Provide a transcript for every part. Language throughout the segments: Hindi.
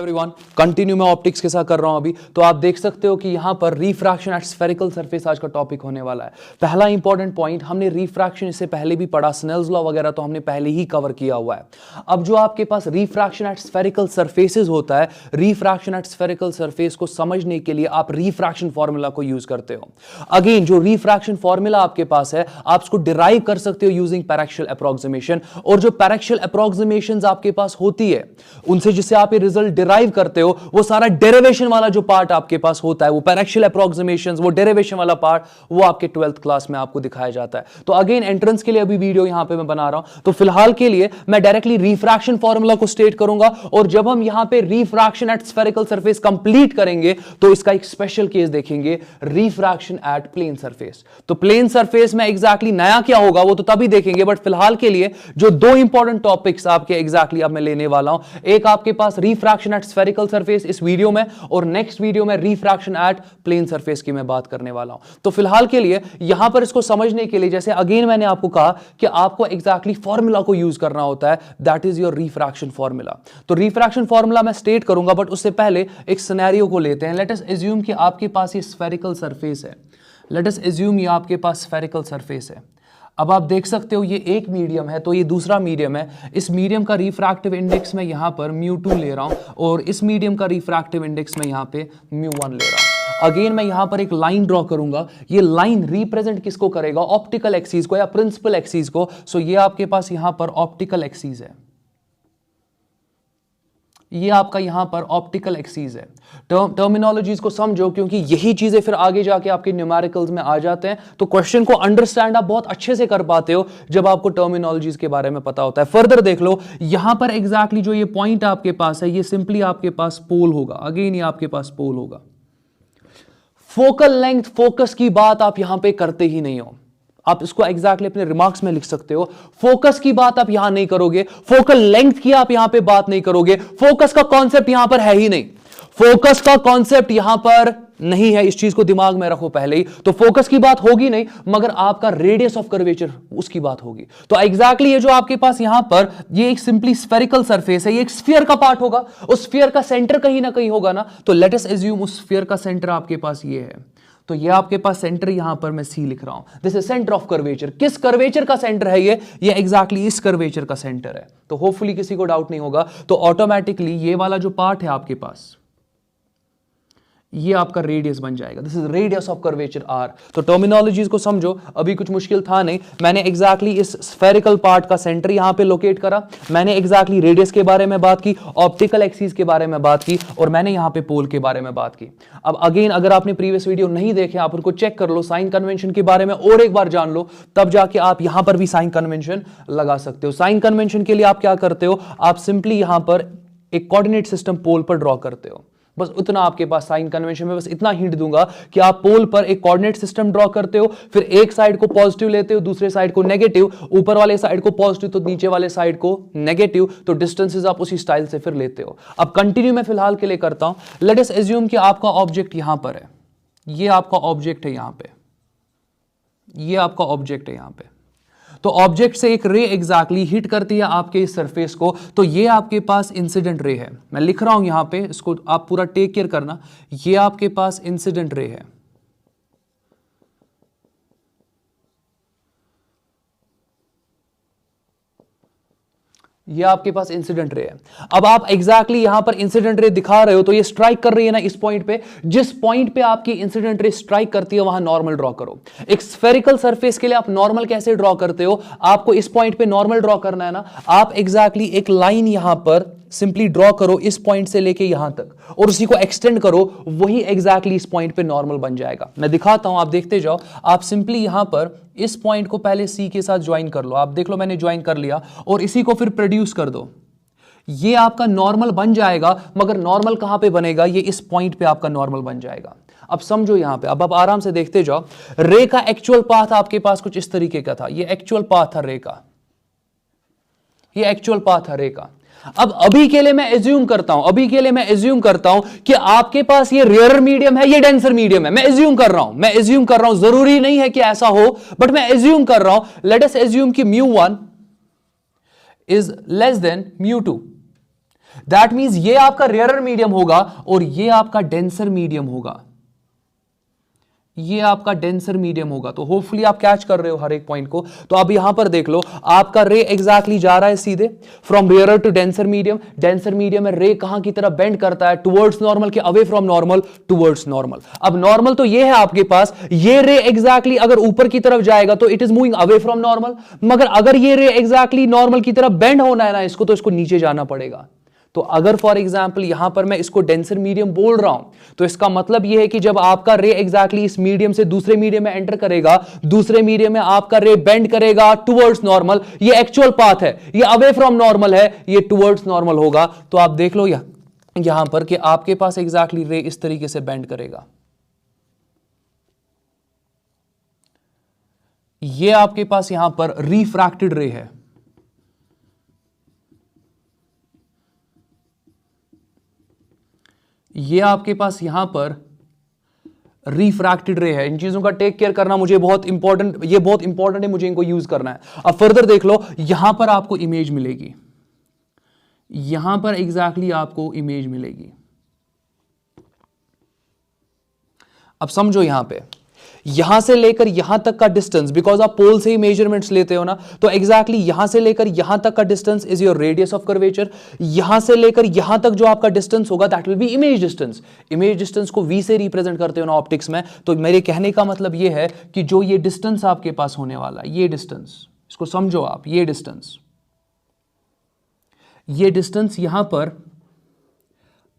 एवरीवन, कंटिन्यू मैं ऑप्टिक्स के साथ कर रहा हूं अभी। तो आप देख सकते हो कि यहां पर रिफ्रैक्शन एट स्फेरिकल सरफेस आज का टॉपिक होने वाला है। पहला इंपॉर्टेंट पॉइंट, हमने रिफ्रैक्शन इससे पहले भी पढ़ा, स्नेल्स लॉ वगैरह तो हमने पहले ही कवर किया हुआ है। अब जो आपके पास रिफ्रैक्शन एट स्फेरिकल सरफेसेस होता है, रिफ्रैक्शन एट स्फेरिकल सरफेस को समझने के लिए आप रिफ्रैक्शन फॉर्मूला को यूज करते हो। अगेन जो रिफ्रैक्शन फॉर्मूला आपके पास है, आप उसको डिराइव कर सकते हो यूजिंग पैराक्सियल अप्रोक्सीमेशन। और जो पैराक्सियल अप्रोक्सीमेशंस आपके पास होती है, उनसे जिसे आप ये रिजल्ट डिराइव करते हो, वो सारा डेरिवेशन वाला जो पार्ट आपके पास होता है, वो पैराक्सियल अप्रोक्सीमेशंस, वो डेरिवेशन वाला पार्ट, वो आपके 12th क्लास में आपको दिखाया जाता है। तो अगेन एंट्रेंस के लिए अभी वीडियो यहां पे मैं बना रहा हूं, तो फिलहाल के लिए मैं डायरेक्टली रिफ्रैक्शन फॉर्मूला को स्टेट करूंगा। और जब हम यहां पे refraction at spherical surface complete करेंगे तो इसका एक स्पेशल केस देखेंगे, रिफ्रैक्शन एट प्लेन सरफेस। तो प्लेन सरफेस में एग्जैक्टली नया क्या होगा वो तो तभी देखेंगे, बट फिलहाल के लिए जो दो इंपॉर्टेंट टॉपिक्स आपके एग्जैक्टली अब मैं लेने वाला हूं, एक आपके पास रिफ्रैक्शन एट स्फेरिकल सरफेस इस वीडियो में, और नेक्स्ट वीडियो में रिफ्रैक्शन एट प्लेन सरफेस की मैं बात करने वाला हूं। तो फिलहाल के लिए यहां पर इसको समझने के लिए, जैसे अगेन मैंने आपको कहा कि आपको एग्जैक्टली फॉर्मूला को यूज करना होता है, that is your refraction formula. तो रिफ्रैक्शन फॉर्मूला मैं स्टेट करूंगा, बट उससे पहले एक सिनेरियो को लेते हैं। लेट अस अज्यूम कि आपके पास ये स्फेरिकल सरफेस है। लेट अस अज्यूम ये आपके पास स्फेरिकल सरफेस है। अब आप देख सकते हो ये एक मीडियम है, तो ये दूसरा मीडियम है। इस मीडियम का रिफ्रैक्टिव इंडेक्स मैं यहां पर μ2 ले रहा हूं, और इस मीडियम का रिफ्रैक्टिव इंडेक्स मैं यहां पे μ1 ले रहा हूं। अगेन मैं यहां पर एक लाइन ड्रॉ करूंगा। ये लाइन रिप्रेजेंट किसको करेगा? ऑप्टिकल एक्सिस को या प्रिंसिपल एक्सिस को। सो ये आपके पास यहां पर ऑप्टिकल एक्सिस है, ये आपका यहां पर ऑप्टिकल एक्सिस है। टर्मिनोलॉजीज को समझो, क्योंकि यही चीजें फिर आगे जाके आपके न्यूमेरिकल्स में आ जाते हैं। तो क्वेश्चन को अंडरस्टैंड आप बहुत अच्छे से कर पाते हो जब आपको टर्मिनोलॉजीज के बारे में पता होता है। फर्दर देख लो, यहां पर एग्जैक्टली जो ये पॉइंट आपके पास है, ये सिंपली आपके पास पोल होगा। अगेन ये आपके पास पोल होगा। फोकल लेंथ, फोकस की बात आप यहां पे करते ही नहीं हो। आप इसको एग्जैक्टली अपने रिमार्क्स में लिख सकते हो। फोकस की बात आप यहां नहीं करोगे, फोकल लेंथ की आप यहां पे बात नहीं करोगे। फोकस का कॉन्सेप्ट यहां पर है ही नहीं। फोकस का कॉन्सेप्ट यहां पर नहीं है, इस चीज को दिमाग में रखो पहले ही। तो फोकस की बात होगी नहीं, मगर आपका रेडियस ऑफ कर्वेचर उसकी बात होगी। तो एग्जैक्टली ये जो आपके पास यहां पर ये एक सिंपली स्फेरिकल सरफेस है, ये एक स्फीयर का पार्ट होगा। उस स्फीयर का सेंटर कहीं ना कहीं होगा ना। तो लेट अस अज्यूम उस स्फीयर का सेंटर आपके पास ये है। तो ये आपके पास सेंटर यहां पर मैं सी लिख रहा हूं, this is centre of curvature. किस कर्वेचर का सेंटर है ये एग्जैक्टली इस कर्वेचर का सेंटर है। तो होपफुली किसी को डाउट नहीं होगा। तो ऑटोमेटिकली ये वाला जो पार्ट है आपके पास, ये आपका रेडियस बन जाएगा। This is radius of curvature R. तो टर्मिनोलॉजीज को समझो, अभी कुछ मुश्किल था नहीं। मैंने एग्जैक्टली इस स्फेरिकल पार्ट का सेंटर यहां पे लोकेट करा, मैंने एग्जैक्टली रेडियस के बारे में बात की, ऑप्टिकल एक्सिस के बारे में बात की, और मैंने यहां पे पोल के बारे में बात की। अब अगेन अगर आपने प्रीवियस वीडियो नहीं देखे, आप उनको चेक कर लो, साइन कन्वेंशन के बारे में और एक बार जान लो, तब जाके आप यहां पर भी साइन कन्वेंशन लगा सकते हो। साइन कन्वेंशन के लिए आप क्या करते हो? आप सिंपली यहां पर एक कोऑर्डिनेट सिस्टम पोल पर ड्रॉ करते हो। बस उतना आपके पास साइन कन्वेंशन में, बस इतना हिंट दूंगा कि आप पोल पर एक कोऑर्डिनेट सिस्टम ड्रॉ करते हो, फिर एक साइड को पॉजिटिव लेते हो, दूसरे साइड को नेगेटिव, ऊपर वाले साइड को पॉजिटिव तो नीचे वाले साइड को नेगेटिव। तो डिस्टेंसेस आप उसी स्टाइल से फिर लेते हो। अब कंटिन्यू मैं फिलहाल के लिए करता हूं। लेट अस अज्यूम कि आपका ऑब्जेक्ट यहां पर है, ये आपका ऑब्जेक्ट है यहां पे, ये आपका ऑब्जेक्ट है यहां पे। तो ऑब्जेक्ट से एक रे एग्जैक्टली हिट करती है आपके इस सरफेस को। तो ये आपके पास इंसिडेंट रे है, मैं लिख रहा हूं यहां पे, इसको आप पूरा टेक केयर करना। ये आपके पास इंसिडेंट रे है। ये आपके पास इंसिडेंट रे है। अब आप एग्जैक्टली यहां पर इंसिडेंट रे दिखा रहे हो, तो ये स्ट्राइक कर रही है ना इस पॉइंट पे। जिस पॉइंट पे आपकी इंसिडेंट रे स्ट्राइक करती है वहां नॉर्मल ड्रॉ करो। एक स्फेरिकल सरफेस के लिए आप नॉर्मल कैसे ड्रॉ करते हो? आपको इस पॉइंट पे नॉर्मल ड्रॉ करना है ना। आप एग्जैक्टली एक लाइन यहां पर सिंपली ड्रॉ करो, इस पॉइंट से लेके यहां तक, और उसी को एक्सटेंड करो, वही एग्जैक्टली इस पॉइंट पे नॉर्मल बन जाएगा। मैं दिखाता हूं, आप देखते जाओ। आप सिंपली यहां पर इस पॉइंट को पहले सी के साथ ज्वाइन कर लो। आप देख लो मैंने ज्वाइन कर लिया, और इसी को फिर प्रोड्यूस कर दो। ये आपका नॉर्मल बन जाएगा, मगर नॉर्मल कहां पे बनेगा? ये इस पॉइंट पे आपका नॉर्मल बन जाएगा। अब समझो यहां पे, अब आप आराम से देखते जाओ। रे का एक्चुअल पाथ आपके पास कुछ इस तरीके का था। ये एक्चुअल पाथ था रे का, ये एक्चुअल पाथ था रे का। अब अभी के लिए मैं एज्यूम करता हूं, कि आपके पास ये रेयर मीडियम है, ये डेंसर मीडियम है। मैं एज्यूम कर रहा हूं, जरूरी नहीं है कि ऐसा हो, बट मैं एज्यूम कर रहा हूं। लेट अस एज्यूम कि μ1 is less than μ2। That means ये आपका रेयरर मीडियम होगा और ये आपका डेंसर मीडियम होगा, ये आपका डेंसर मीडियम होगा। तो होपफुली आप कैच कर रहे हो हर एक पॉइंट को। तो अब यहां पर देख लो, आपका रे एग्जैक्टली जा रहा है सीधे from rarer to denser medium. Denser medium में रे कहां की तरफ बेंड करता है, टुवर्ड्स नॉर्मल के away from normal towards normal. अब नॉर्मल तो ये है आपके पास, ये रे एग्जैक्टली अगर ऊपर की तरफ जाएगा तो it is moving away from normal, मगर अगर ये रे एग्जैक्टली नॉर्मल की तरफ बेंड होना है ना इसको, तो इसको नीचे जाना पड़ेगा। तो अगर फॉर एग्जाम्पल यहां पर मैं इसको डेंसर मीडियम बोल रहा हूं, तो इसका मतलब यह है कि जब आपका रे एग्जैक्टली इस मीडियम से दूसरे मीडियम में एंटर करेगा, दूसरे मीडियम में आपका रे बेंड करेगा टुवर्ड्स नॉर्मल। ये एक्चुअल पाथ है, ये अवे फ्रॉम नॉर्मल है, ये टुवर्ड्स नॉर्मल होगा। तो आप देख लो यहां पर कि आपके पास एग्जैक्टली रे इस तरीके से बेंड करेगा। ये आपके पास यहां पर रिफ्रैक्टेड रे है, ये आपके पास यहां पर रिफ्रैक्टेड रे है। इन चीजों का टेक केयर करना मुझे बहुत इंपॉर्टेंट, ये बहुत इंपॉर्टेंट है, मुझे इनको यूज करना है। अब फर्दर देख लो, यहां पर आपको इमेज मिलेगी, यहां पर एग्जैक्टली आपको इमेज मिलेगी। अब समझो यहां पे, यहां से लेकर यहां तक का डिस्टेंस, बिकॉज आप पोल से ही मेजरमेंट्स लेते हो ना, तो एग्जैक्टली यहां से लेकर यहां तक का distance is your radius of curvature. यहां से लेकर यहां तक जो आपका डिस्टेंस होगा that will B image distance. Image distance को v से रिप्रेजेंट करते हो ना ऑप्टिक्स में। तो मेरे कहने का मतलब यह है कि जो ये डिस्टेंस आपके पास होने वाला है, ये डिस्टेंस, इसको समझो आप, ये डिस्टेंस यहां पर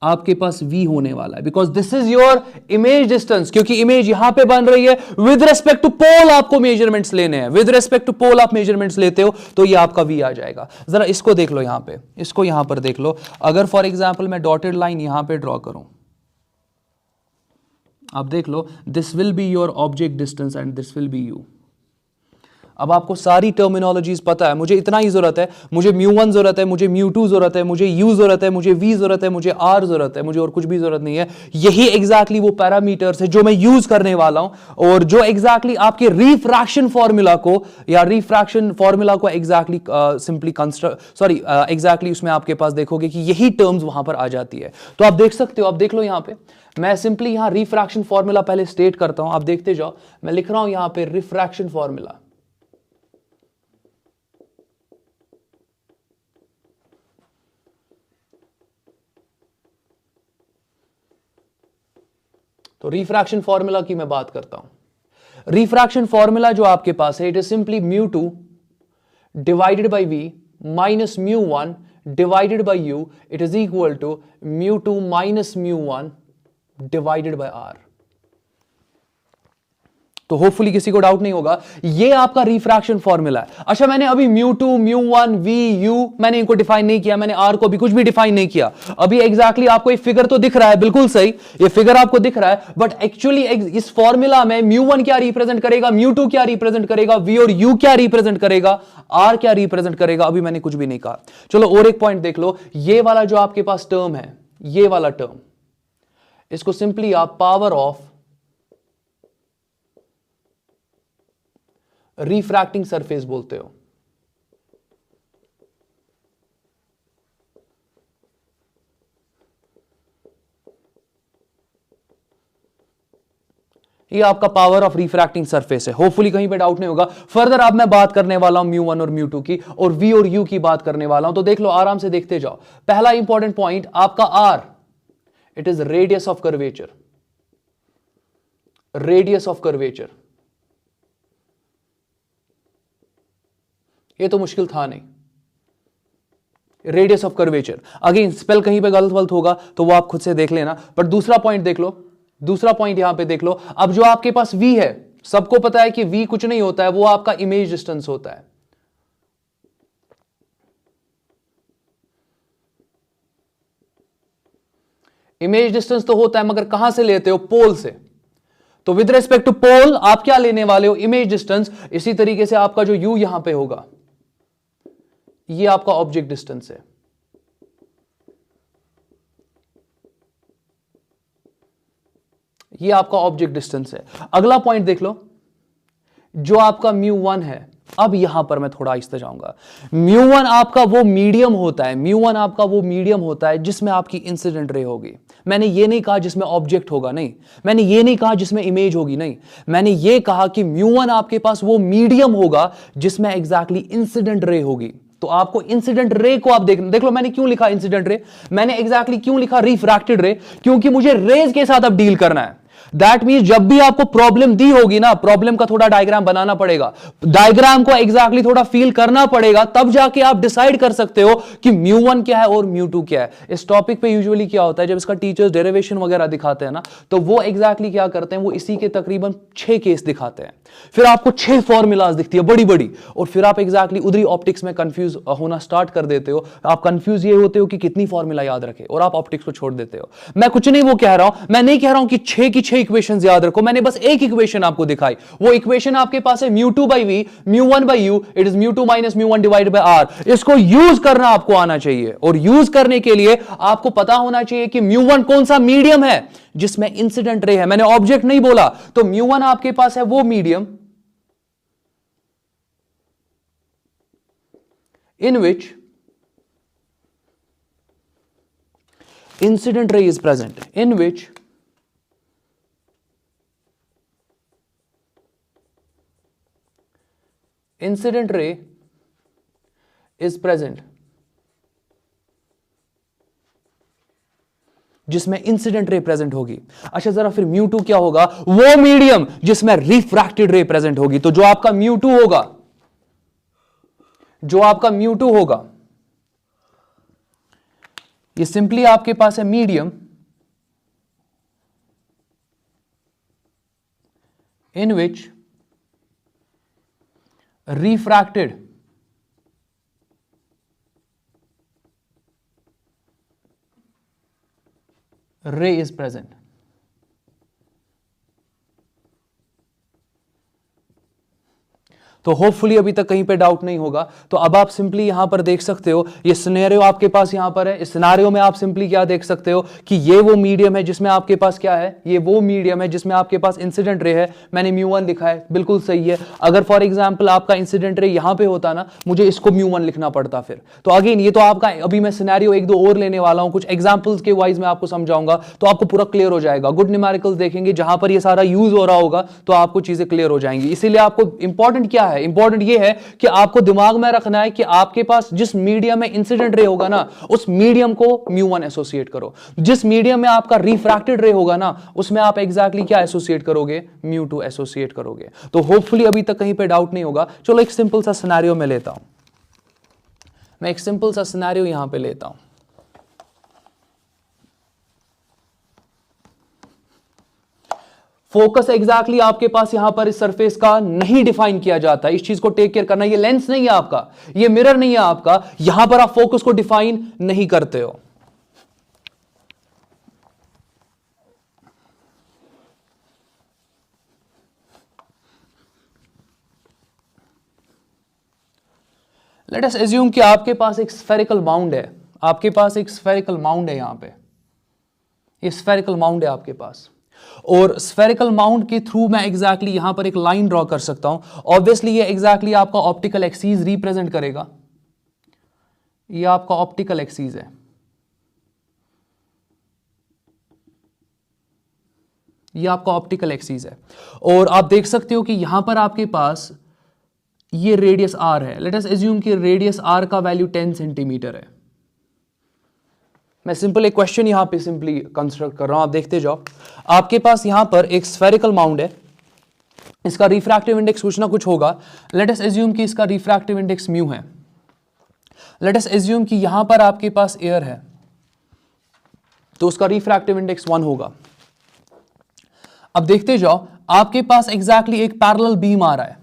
आपके पास v होने वाला है, because this is your image distance. क्योंकि इमेज यहां पे बन रही है, विद रेस्पेक्ट टू पोल आपको मेजरमेंट्स लेने हैं, विद रेस्पेक्ट टू पोल आप मेजरमेंट्स लेते हो, तो ये आपका v आ जाएगा। जरा इसको देख लो यहां पे, इसको यहां पर देख लो। अगर फॉर एग्जांपल मैं डॉटेड लाइन यहां पे ड्रॉ करूं, आप देख लो, this will be your object distance and this will be U. अब आपको सारी टर्मिनोलॉजीज पता है, मुझे इतना ही जरूरत है, मुझे μ1 जरूरत है, मुझे μ2 जरूरत है, मुझे u जरूरत है, मुझे v जरूरत है, मुझे r जरूरत है, मुझे और कुछ भी जरूरत नहीं है। यही एग्जैक्टली वो पैरामीटर्स है जो मैं यूज करने वाला हूं, और जो एग्जैक्टली आपके रिफ्रैक्शन फॉर्मूला को, या रिफ्रैक्शन फॉर्मूला को exactly simply construct, sorry exactly उसमें आपके पास देखोगे कि यही टर्म्स वहां पर आ जाती है। तो आप देख सकते हो, आप देख लो यहां पे, मैं सिंपली यहां रिफ्रैक्शन फॉर्मूला पहले स्टेट करता हूं, आप देखते जाओ। मैं लिख रहा हूं यहां पे रिफ्रैक्शन फॉर्मूला। तो रिफ्रैक्शन फॉर्मूला की मैं बात करता हूं। रिफ्रैक्शन फॉर्मूला जो आपके पास है, it is simply μ2 divided by v minus μ1 divided by u, it is equal to μ2 minus μ1 divided by r। तो होपफुली किसी को डाउट नहीं होगा, ये आपका रिफ्रैक्शन फॉर्मूला है। अच्छा, मैंने अभी μ2 μ1 v u मैंने इनको डिफाइन नहीं किया, मैंने r को भी कुछ भी डिफाइन नहीं किया। अभी एग्जैक्टली आपको एक फिगर तो दिख रहा है, बिल्कुल सही, ये फिगर आपको दिख रहा है, बट एक्चुअली इस फॉर्मूला में μ1 क्या रिप्रेजेंट करेगा, μ2 क्या रिप्रेजेंट करेगा, v और u क्या रिप्रेजेंट करेगा, r क्या रिप्रेजेंट करेगा, अभी मैंने कुछ भी नहीं कहा। चलो और एक पॉइंट देख लो, ये वाला जो आपके पास टर्म है, ये वाला टर्म, इसको सिंपली आप पावर ऑफ रिफ्रैक्टिंग सरफेस बोलते हो। ये आपका पावर ऑफ रिफ्रैक्टिंग सरफेस है। होपफुली कहीं पे डाउट नहीं होगा। फर्दर अब मैं बात करने वाला हूं μ1 और μ2 की, और v और u की बात करने वाला हूं। तो देख लो, आराम से देखते जाओ। पहला इंपॉर्टेंट पॉइंट आपका r, it is radius of curvature, radius of curvature. ये तो मुश्किल था नहीं, radius of curvature. Again spell कहीं पे गलत वलत होगा तो वो आप खुद से देख लेना, पर दूसरा पॉइंट देख लो, दूसरा पॉइंट यहां पे देख लो। अब जो आपके पास v है, सबको पता है कि v कुछ नहीं होता है, वो आपका इमेज डिस्टेंस होता है। इमेज डिस्टेंस तो होता है, मगर कहां से लेते हो, पोल से। तो विद रेस्पेक्ट टू पोल आप क्या लेने वाले हो, इमेज डिस्टेंस। इसी तरीके से आपका जो u यहां पे होगा, ये आपका ऑब्जेक्ट डिस्टेंस है। ये आपका ऑब्जेक्ट डिस्टेंस है। अगला पॉइंट देख लो, जो आपका μ1 है, अब यहां पर मैं थोड़ा आहिस्ते जाऊंगा। म्यू1 आपका वो मीडियम होता है, म्यू1 आपका वो मीडियम होता है जिसमें आपकी इंसिडेंट रे होगी। मैंने ये नहीं कहा जिसमें ऑब्जेक्ट होगा, नहीं, मैंने ये नहीं कहा जिसमें इमेज होगी, नहीं, मैंने ये कहा कि म्यू1 आपके पास वो मीडियम होगा जिसमें एग्जैक्टली इंसिडेंट रे होगी। तो आपको इंसिडेंट रे को आप देख लो, मैंने क्यों लिखा इंसिडेंट रे, मैंने एग्जैक्टली क्यों लिखा रिफ्रैक्टेड रे, क्योंकि मुझे रेज के साथ अब डील करना है। दैट मीन्स जब भी आपको प्रॉब्लम दी होगी ना, प्रॉब्लम का थोड़ा डायग्राम बनाना पड़ेगा, डायग्राम को एग्जैक्टली थोड़ा फील करना पड़ेगा, तब जाके आप डिसाइड कर सकते हो कि म्यू1 क्या है और म्यू2 क्या है। इस टॉपिक पे यूजुअली क्या होता है, जब इसका टीचर्स डेरिवेशन वगैरह दिखाते हैं ना, तो वो एग्जैक्टली क्या करते हैं, वो इसी के तकरीबन 6 केस दिखाते हैं, फिर आपको 6 फॉर्मूलाज दिखती है बड़ी बड़ी, और फिर आप एग्जैक्टली उधरी ऑप्टिक्स में कंफ्यूज होना स्टार्ट कर देते हो। आप कंफ्यूज ये होते हो कि कितनी फॉर्मूला याद रखे, और आप ऑप्टिक्स को छोड़ देते हो। मैं कुछ नहीं वो कह रहा हूं, मैं नहीं कह रहा हूं कि 6 की 6 इक्वेशंस याद रखो, मैंने बस एक इक्वेशन आपको दिखाई। वो इक्वेशन आपके पास है mu by V, mu by U, it is mu minus mu divided by R. इसको यूज करना आपको आना चाहिए, और यूज करने के लिए आपको पता होना चाहिए कि म्यू1 कौन सा मीडियम है जिसमें इंसिडेंट रे है। मैंने ऑब्जेक्ट नहीं बोला, तो म्यू1 आपके पास है वो medium in which incident ray is present, in which incident ray is present, जिसमें इंसिडेंट रे प्रेजेंट होगी। अच्छा, जरा फिर म्यू2 क्या होगा, वो मीडियम जिसमें रिफ्रैक्टेड रे प्रेजेंट होगी। तो जो आपका म्यू2 होगा, जो आपका म्यू2 होगा, ये सिंपली आपके पास है मीडियम इन विच रिफ्रैक्टेड रे इज प्रेजेंट। तो होपफुली अभी तक कहीं पे डाउट नहीं होगा। तो अब आप सिंपली यहां पर देख सकते हो, ये सिनेरियो आपके पास यहां पर है। इस सिनेरियो में आप सिंपली क्या देख सकते हो कि ये वो मीडियम है जिसमें आपके पास क्या है, ये वो मीडियम है जिसमें आपके पास इंसिडेंट रे है। मैंने म्यू1 लिखा है, बिल्कुल सही है। अगर फॉर एग्जांपल आपका इंसिडेंट रे यहां पे होता ना, मुझे इसको म्यू1 लिखना पड़ता फिर। तो अगेन ये तो आपका, अभी मैं सिनेरियो 1-2 और लेने वाला हूं, कुछ एग्जांपल्स के वाइज मैं आपको समझाऊंगा, तो आपको पूरा क्लियर हो जाएगा। गुड न्यूमेरिकल्स देखेंगे जहां पर ये सारा यूज हो रहा होगा, तो आपको चीजें क्लियर हो जाएंगी। इसीलिए आपको इंपॉर्टेंट क्या है, इंपॉर्टेंट ये है कि आपको दिमाग में रखना है कि आपके पास जिस मीडियम में इंसिडेंट रे होगा ना, उस मीडियम को म्यू1 एसोसिएट करो। जिस मीडियम में आपका रिफ्रैक्टेड रे होगा ना, उसमें आप एग्जैक्टली क्या एसोसिएट करोगे, म्यू2 एसोसिएट करोगे। तो होपफुली अभी तक कहीं पे डाउट नहीं होगा। चलो एक सिंपल सा सिनेरियो में लेता हूं, मैं एक सिंपल सा सिनेरियो यहां पे लेता हूं। फोकस एग्जैक्टली आपके पास यहां पर इस सरफेस का नहीं डिफाइन किया जाता है। इस चीज को टेक केयर करना, ये लेंस नहीं है आपका, ये मिरर नहीं है आपका, यहां पर आप फोकस को डिफाइन नहीं करते हो। लेट अस एज्यूम कि आपके पास एक स्फेरिकल माउंड है, आपके पास एक स्फेरिकल माउंड है, यहां पे ये स्फेरिकल माउंड है आपके पास, और स्फेरिकल माउंट के थ्रू मैं एग्जैक्टली यहां पर एक लाइन ड्रॉ कर सकता हूं। ऑब्वियसली ये एग्जैक्टली आपका ऑप्टिकल एक्सीस रिप्रेजेंट करेगा, ये आपका ऑप्टिकल एक्सीस है, ये आपका ऑप्टिकल एक्सीस है। और आप देख सकते हो कि यहां पर आपके पास ये रेडियस आर है। लेट अस एज्यूम कि रेडियस आर का वैल्यू 10 सेंटीमीटर है। मैं सिंपल एक क्वेश्चन यहां पे सिंपली कंस्ट्रक्ट कर रहा हूं, आप देखते जाओ। आपके पास यहां पर एक स्फेरिकल माउंड है, इसका रिफ्रैक्टिव इंडेक्स कुछ ना कुछ होगा। लेट अस एज्यूम कि इसका रिफ्रैक्टिव इंडेक्स म्यू है। लेट अस एज्यूम कि यहां पर आपके पास एयर है, तो उसका रिफ्रैक्टिव इंडेक्स 1 होगा। अब देखते जाओ, आपके पास एग्जैक्टली एक पैरेलल बीम आ रहा है,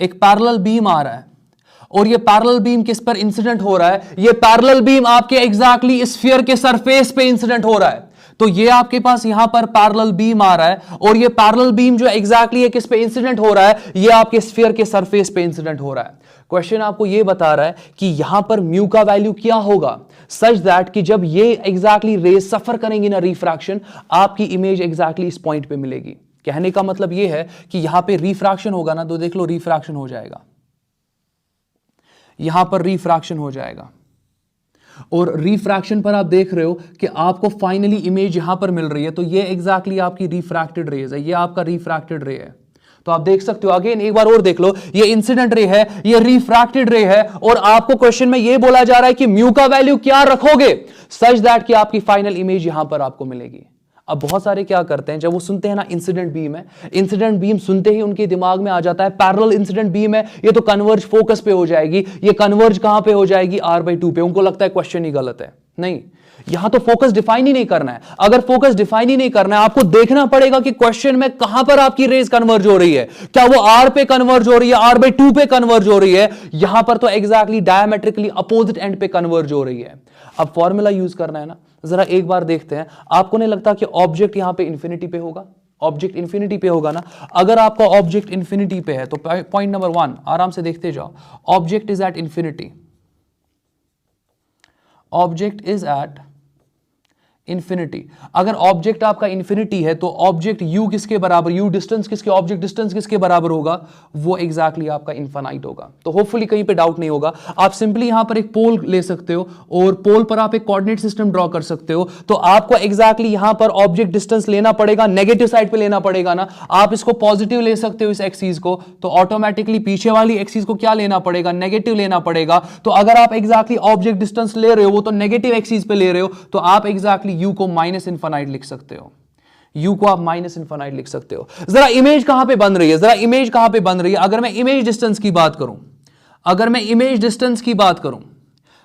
एक पैरेलल बीम आ रहा है, और ये पैरेलल बीम किस पर इंसिडेंट हो रहा है, ये पैरेलल बीम आपके एग्जैक्टली स्फीयर के सरफेस पे इंसिडेंट हो रहा है। तो ये आपके पास यहां पर पैरेलल बीम आ रहा है, और ये पैरेलल बीम जो एग्जैक्टली किस पे इंसिडेंट हो रहा है, ये आपके स्फीयर के सरफेस पे इंसिडेंट हो रहा है। क्वेश्चन आपको ये बता रहा है कि यहां पर म्यू का वैल्यू क्या होगा, सच दैट कि जब ये एग्जैक्टली रेज सफर करेंगी ना रिफ्रैक्शन, आपकी इमेज एग्जैक्टली इस पॉइंट पे मिलेगी। कहने का मतलब यह है कि यहां पे रिफ्रैक्शन होगा ना, तो देख लो रिफ्रैक्शन हो जाएगा, यहां पर रिफ्रैक्शन हो जाएगा, और रिफ्रैक्शन पर आप देख रहे हो कि आपको फाइनली इमेज यहां पर मिल रही है, तो ये एग्जैक्टली आपकी रिफ्रैक्टेड रेज है, ये आपका रिफ्रैक्टेड रे है। तो आप देख सकते हो, अगेन एक बार और देख लो, ये इंसिडेंट रे है, ये रिफ्रैक्टेड रे है, और आपको क्वेश्चन में ये बोला जा रहा है कि म्यू का वैल्यू क्या रखोगे सच दैट कि आपकी फाइनल इमेज यहां पर आपको मिलेगी। अब बहुत सारे क्या करते हैं, जब वो सुनते हैं ना इंसिडेंट बीम है, इंसिडेंट बीम सुनते ही उनके दिमाग में आ जाता है पैरेलल इंसिडेंट बीम है, ये तो कन्वर्ज फोकस पे हो जाएगी, ये कन्वर्ज कहां पे हो जाएगी, r/2 पे। उनको लगता है क्वेश्चन ही गलत है। नहीं, यहां तो फोकस डिफाइन ही नहीं करना है। अगर फोकस डिफाइन ही नहीं करना है, आपको देखना पड़ेगा कि क्वेश्चन में कहां पर आपकी रेज कन्वर्ज हो रही है, क्या वो r पे कन्वर्ज हो रही है, r/2 पे कन्वर्ज हो रही है, यहां पर तो एग्जैक्टली डायमेट्रिकली अपोजिट एंड पे कन्वर्ज हो रही है। अब फॉर्मूला यूज करना है ना, जरा एक बार देखते हैं। आपको नहीं लगता कि ऑब्जेक्ट यहां पे इंफिनिटी पे होगा, ऑब्जेक्ट इंफिनिटी पे होगा ना। अगर आपका ऑब्जेक्ट इंफिनिटी पे है तो पॉइंट नंबर 1 आराम से देखते जाओ, object is at infinity, object is at infinity. अगर ऑब्जेक्ट आपका इंफिनिटी है तो ऑब्जेक्ट u किसके बराबर, u डिस्टेंस किसके, ऑब्जेक्ट डिस्टेंस किसके बराबर होगा, वो एग्जैक्टली आपका इनफाइनाइट होगा। तो होपफुली कहीं पे डाउट नहीं होगा। आप सिंपली यहां पर एक पोल ले सकते हो और पोल पर आप एक कोऑर्डिनेट सिस्टम ड्रॉ कर सकते हो। तो आपको एग्जैक्टली यहां पर ऑब्जेक्ट डिस्टेंस लेना पड़ेगा, नेगेटिव साइड पे लेना पड़ेगा ना। आप इसको पॉजिटिव ले सकते हो इस एक्सिस को, तो ऑटोमेटिकली पीछे वाली एक्सिस को क्या लेना पड़ेगा, नेगेटिव लेना पड़ेगा। तो अगर आप एग्जैक्टली ऑब्जेक्ट डिस्टेंस ले रहे हो, वो तो नेगेटिव एक्सिस पे ले रहे हो, तो आप एग्जैक्टली u को माइनस इनफाइनाइट लिख सकते हो, u को आप माइनस इनफाइनाइट लिख सकते हो। जरा इमेज कहां पे बन रही है, जरा इमेज कहां पे बन रही है। अगर मैं इमेज डिस्टेंस की बात करूं, अगर मैं इमेज डिस्टेंस की बात करूं,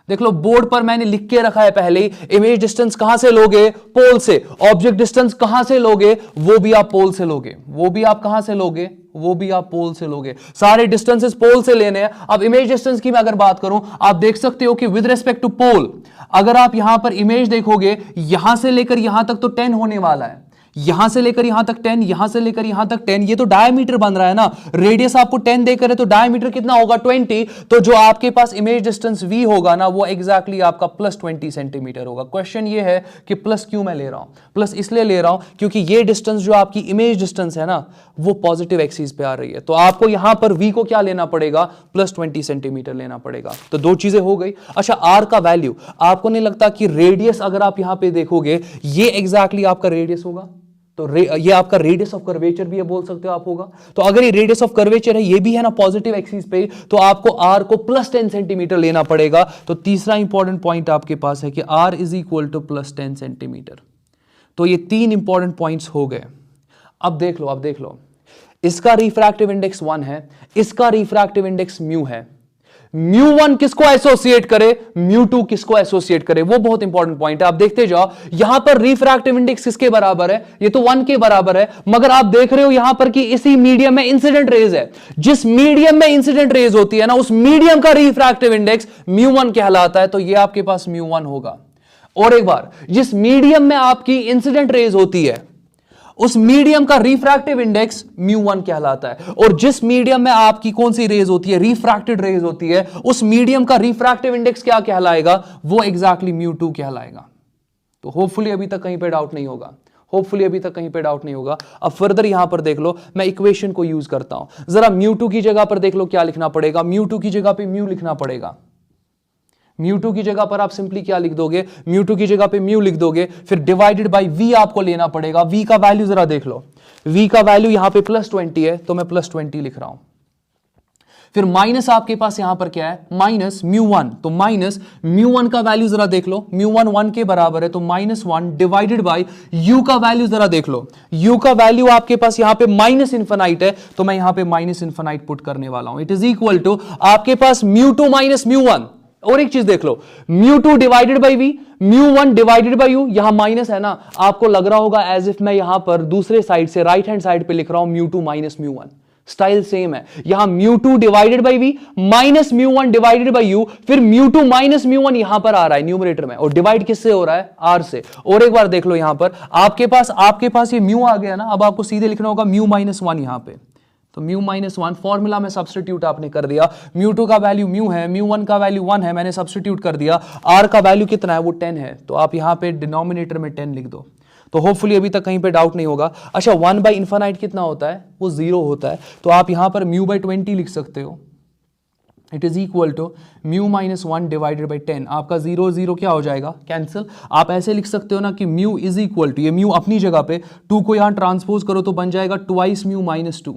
देख लो बोर्ड पर मैंने लिख के रखा है पहले ही, इमेज डिस्टेंस कहां से लोगे, पोल से। ऑब्जेक्ट डिस्टेंस कहां से लोगे, वो भी आप पोल से लोगे, वो भी आप कहां से लोगे, वो भी आप पोल से लोगे। सारे डिस्टेंसेस पोल से लेने हैं। अब इमेज डिस्टेंस की मैं अगर बात करूं, आप देख सकते हो कि विद रिस्पेक्ट टू पोल, अगर आप यहां पर इमेज देखोगे, यहां से लेकर यहां तक तो 10 होने वाला है, यहां से लेकर यहां तक 10, यहां से लेकर यहां तक 10, ये तो डायमीटर बन रहा है ना। रेडियस आपको 10 देकर है तो डायमीटर कितना होगा 20। तो जो आपके पास इमेज डिस्टेंस v होगा ना, वो एग्जैक्टली आपका प्लस 20 सेंटीमीटर होगा। क्वेश्चन ये है कि प्लस क्यों मैं ले रहा हूं, प्लस इसलिए ले रहा हूं क्योंकि ये डिस्टेंस जो आपकी इमेज डिस्टेंस है ना, वो पॉजिटिव एक्सिस पे आ रही है। तो आपको यहां पर v को क्या लेना पड़ेगा, प्लस 20 सेंटीमीटर लेना पड़ेगा। तो दो चीजें हो गई। अच्छा, r का वैल्यू, आपको नहीं लगता कि रेडियस अगर आप यहां पे देखोगे, ये एग्जैक्टली आपका रेडियस होगा, तो ये आपका रेडियस ऑफ कर्वेचर भी बोल सकते हो आप होगा। तो अगर ये रेडियस ऑफ कर्वेचर है, ये भी है ना पॉजिटिव एक्सिस पे, तो आपको r को प्लस 10 सेंटीमीटर लेना पड़ेगा। तो तीसरा इंपॉर्टेंट पॉइंट आपके पास है कि r is equal two plus 10 centimetre. तो ये तीन इंपॉर्टेंट पॉइंट्स हो गए। अब देख लो, अब देख लो, इसका रिफ्रैक्टिव इंडेक्स 1 है, इसका रिफ्रैक्टिव इंडेक्स म्यू है। μ1 किसको एसोसिएट करे, μ2 किसको एसोसिएट करे, वो बहुत इंपॉर्टेंट पॉइंट है। आप देखते जाओ, यहां पर रिफ्रैक्टिव इंडेक्स किसके बराबर है, ये तो 1 के बराबर है, मगर आप देख रहे हो यहां पर कि इसी मीडियम में इंसिडेंट रेज है। जिस मीडियम में इंसिडेंट रेज होती है ना, उस मीडियम का रिफ्रैक्टिव इंडेक्स μ1 कहलाता है। तो ये आपके पास μ1 होगा। और एक बार, जिस मीडियम में आपकी इंसिडेंट रेज होती है, उस मीडियम का रिफ्रैक्टिव इंडेक्स μ1 कहलाता है। और जिस मीडियम में आपकी कौन सी रेज होती है, रिफ्रैक्टेड रेज होती है, उस मीडियम का रिफ्रैक्टिव इंडेक्स क्या कहलाएगा, वो एग्जैक्टली μ2 कहलाएगा। तो होपफुली अभी तक कहीं पे डाउट नहीं होगा, होपफुली अभी तक कहीं पे डाउट नहीं होगा। अब फर्दर यहां पर देख लो, मैं इक्वेशन को यूज करता हूं। जरा μ2 की जगह पर देख लो क्या लिखना पड़ेगा, μ2 की जगह पे म्यू लिखना पड़ेगा। μ2 की जगह पर आप सिंपली क्या लिख दोगे, μ2 की जगह पे म्यू लिख दोगे, फिर डिवाइडेड बाय v आपको लेना पड़ेगा। v का वैल्यू जरा देख लो, v का वैल्यू यहां पे प्लस 20 है, तो मैं प्लस 20 लिख रहा हूं। फिर माइनस आपके पास यहां पर क्या है, माइनस μ1, तो माइनस μ1 का वैल्यू जरा देख लो, μ1 1 के बराबर है, तो -1 डिवाइडेड बाय u का वैल्यू जरा देख लो, u का वैल्यू आपके पास यहां पे माइनस इनफिनाइट है, तो मैं यहां पे माइनस इनफिनाइट पुट करने वाला हूं। इट इज इक्वल टू आपके पास μ2 माइनस μ1। और एक चीज देख लो, μ2 divided by v, μ1 divided by u, यहां माइनस है ना, आपको लग रहा होगा एज इफ मैं यहां पर दूसरे साइड से राइट हैंड साइड पे लिख रहा हूं μ2 माइनस μ1। स्टाइल सेम है, यहां μ2 divided by v minus μ1 divided by u, फिर μ2 माइनस μ1 यहां पर आ रहा है न्यूमरेटर में, और डिवाइड किससे हो रहा है, r से। और एक बार देख लो यहां पर आपके पास ये म्यू आ गया ना, अब आपको सीधे लिखना होगा म्यू माइनस 1 यहां पे। तो म्यू माइनस 1 फॉर्मूला में सब्स्टिट्यूट आपने कर दिया, μ2 का वैल्यू म्यू है, μ1 का वैल्यू 1 है, मैंने सब्स्टिट्यूट कर दिया, r का वैल्यू कितना है, वो 10 है, तो आप यहां पे डिनोमिनेटर में 10 लिख दो। तो होपफुली अभी तक कहीं पे डाउट नहीं होगा। अच्छा 1/∞ कितना होता है? वो 0 होता है। तो आप यहां पर μ/20 लिख सकते हो। It is equal to μ-1 divided by 10। आपका 0 0 क्या हो जाएगा? कैंसिल। आप ऐसे लिख सकते हो ना कि म्यू इज इक्वल टू, ये म्यू अपनी जगह पे, 2 को यहां ट्रांसपोज करो तो बन जाएगा 2 μ-2।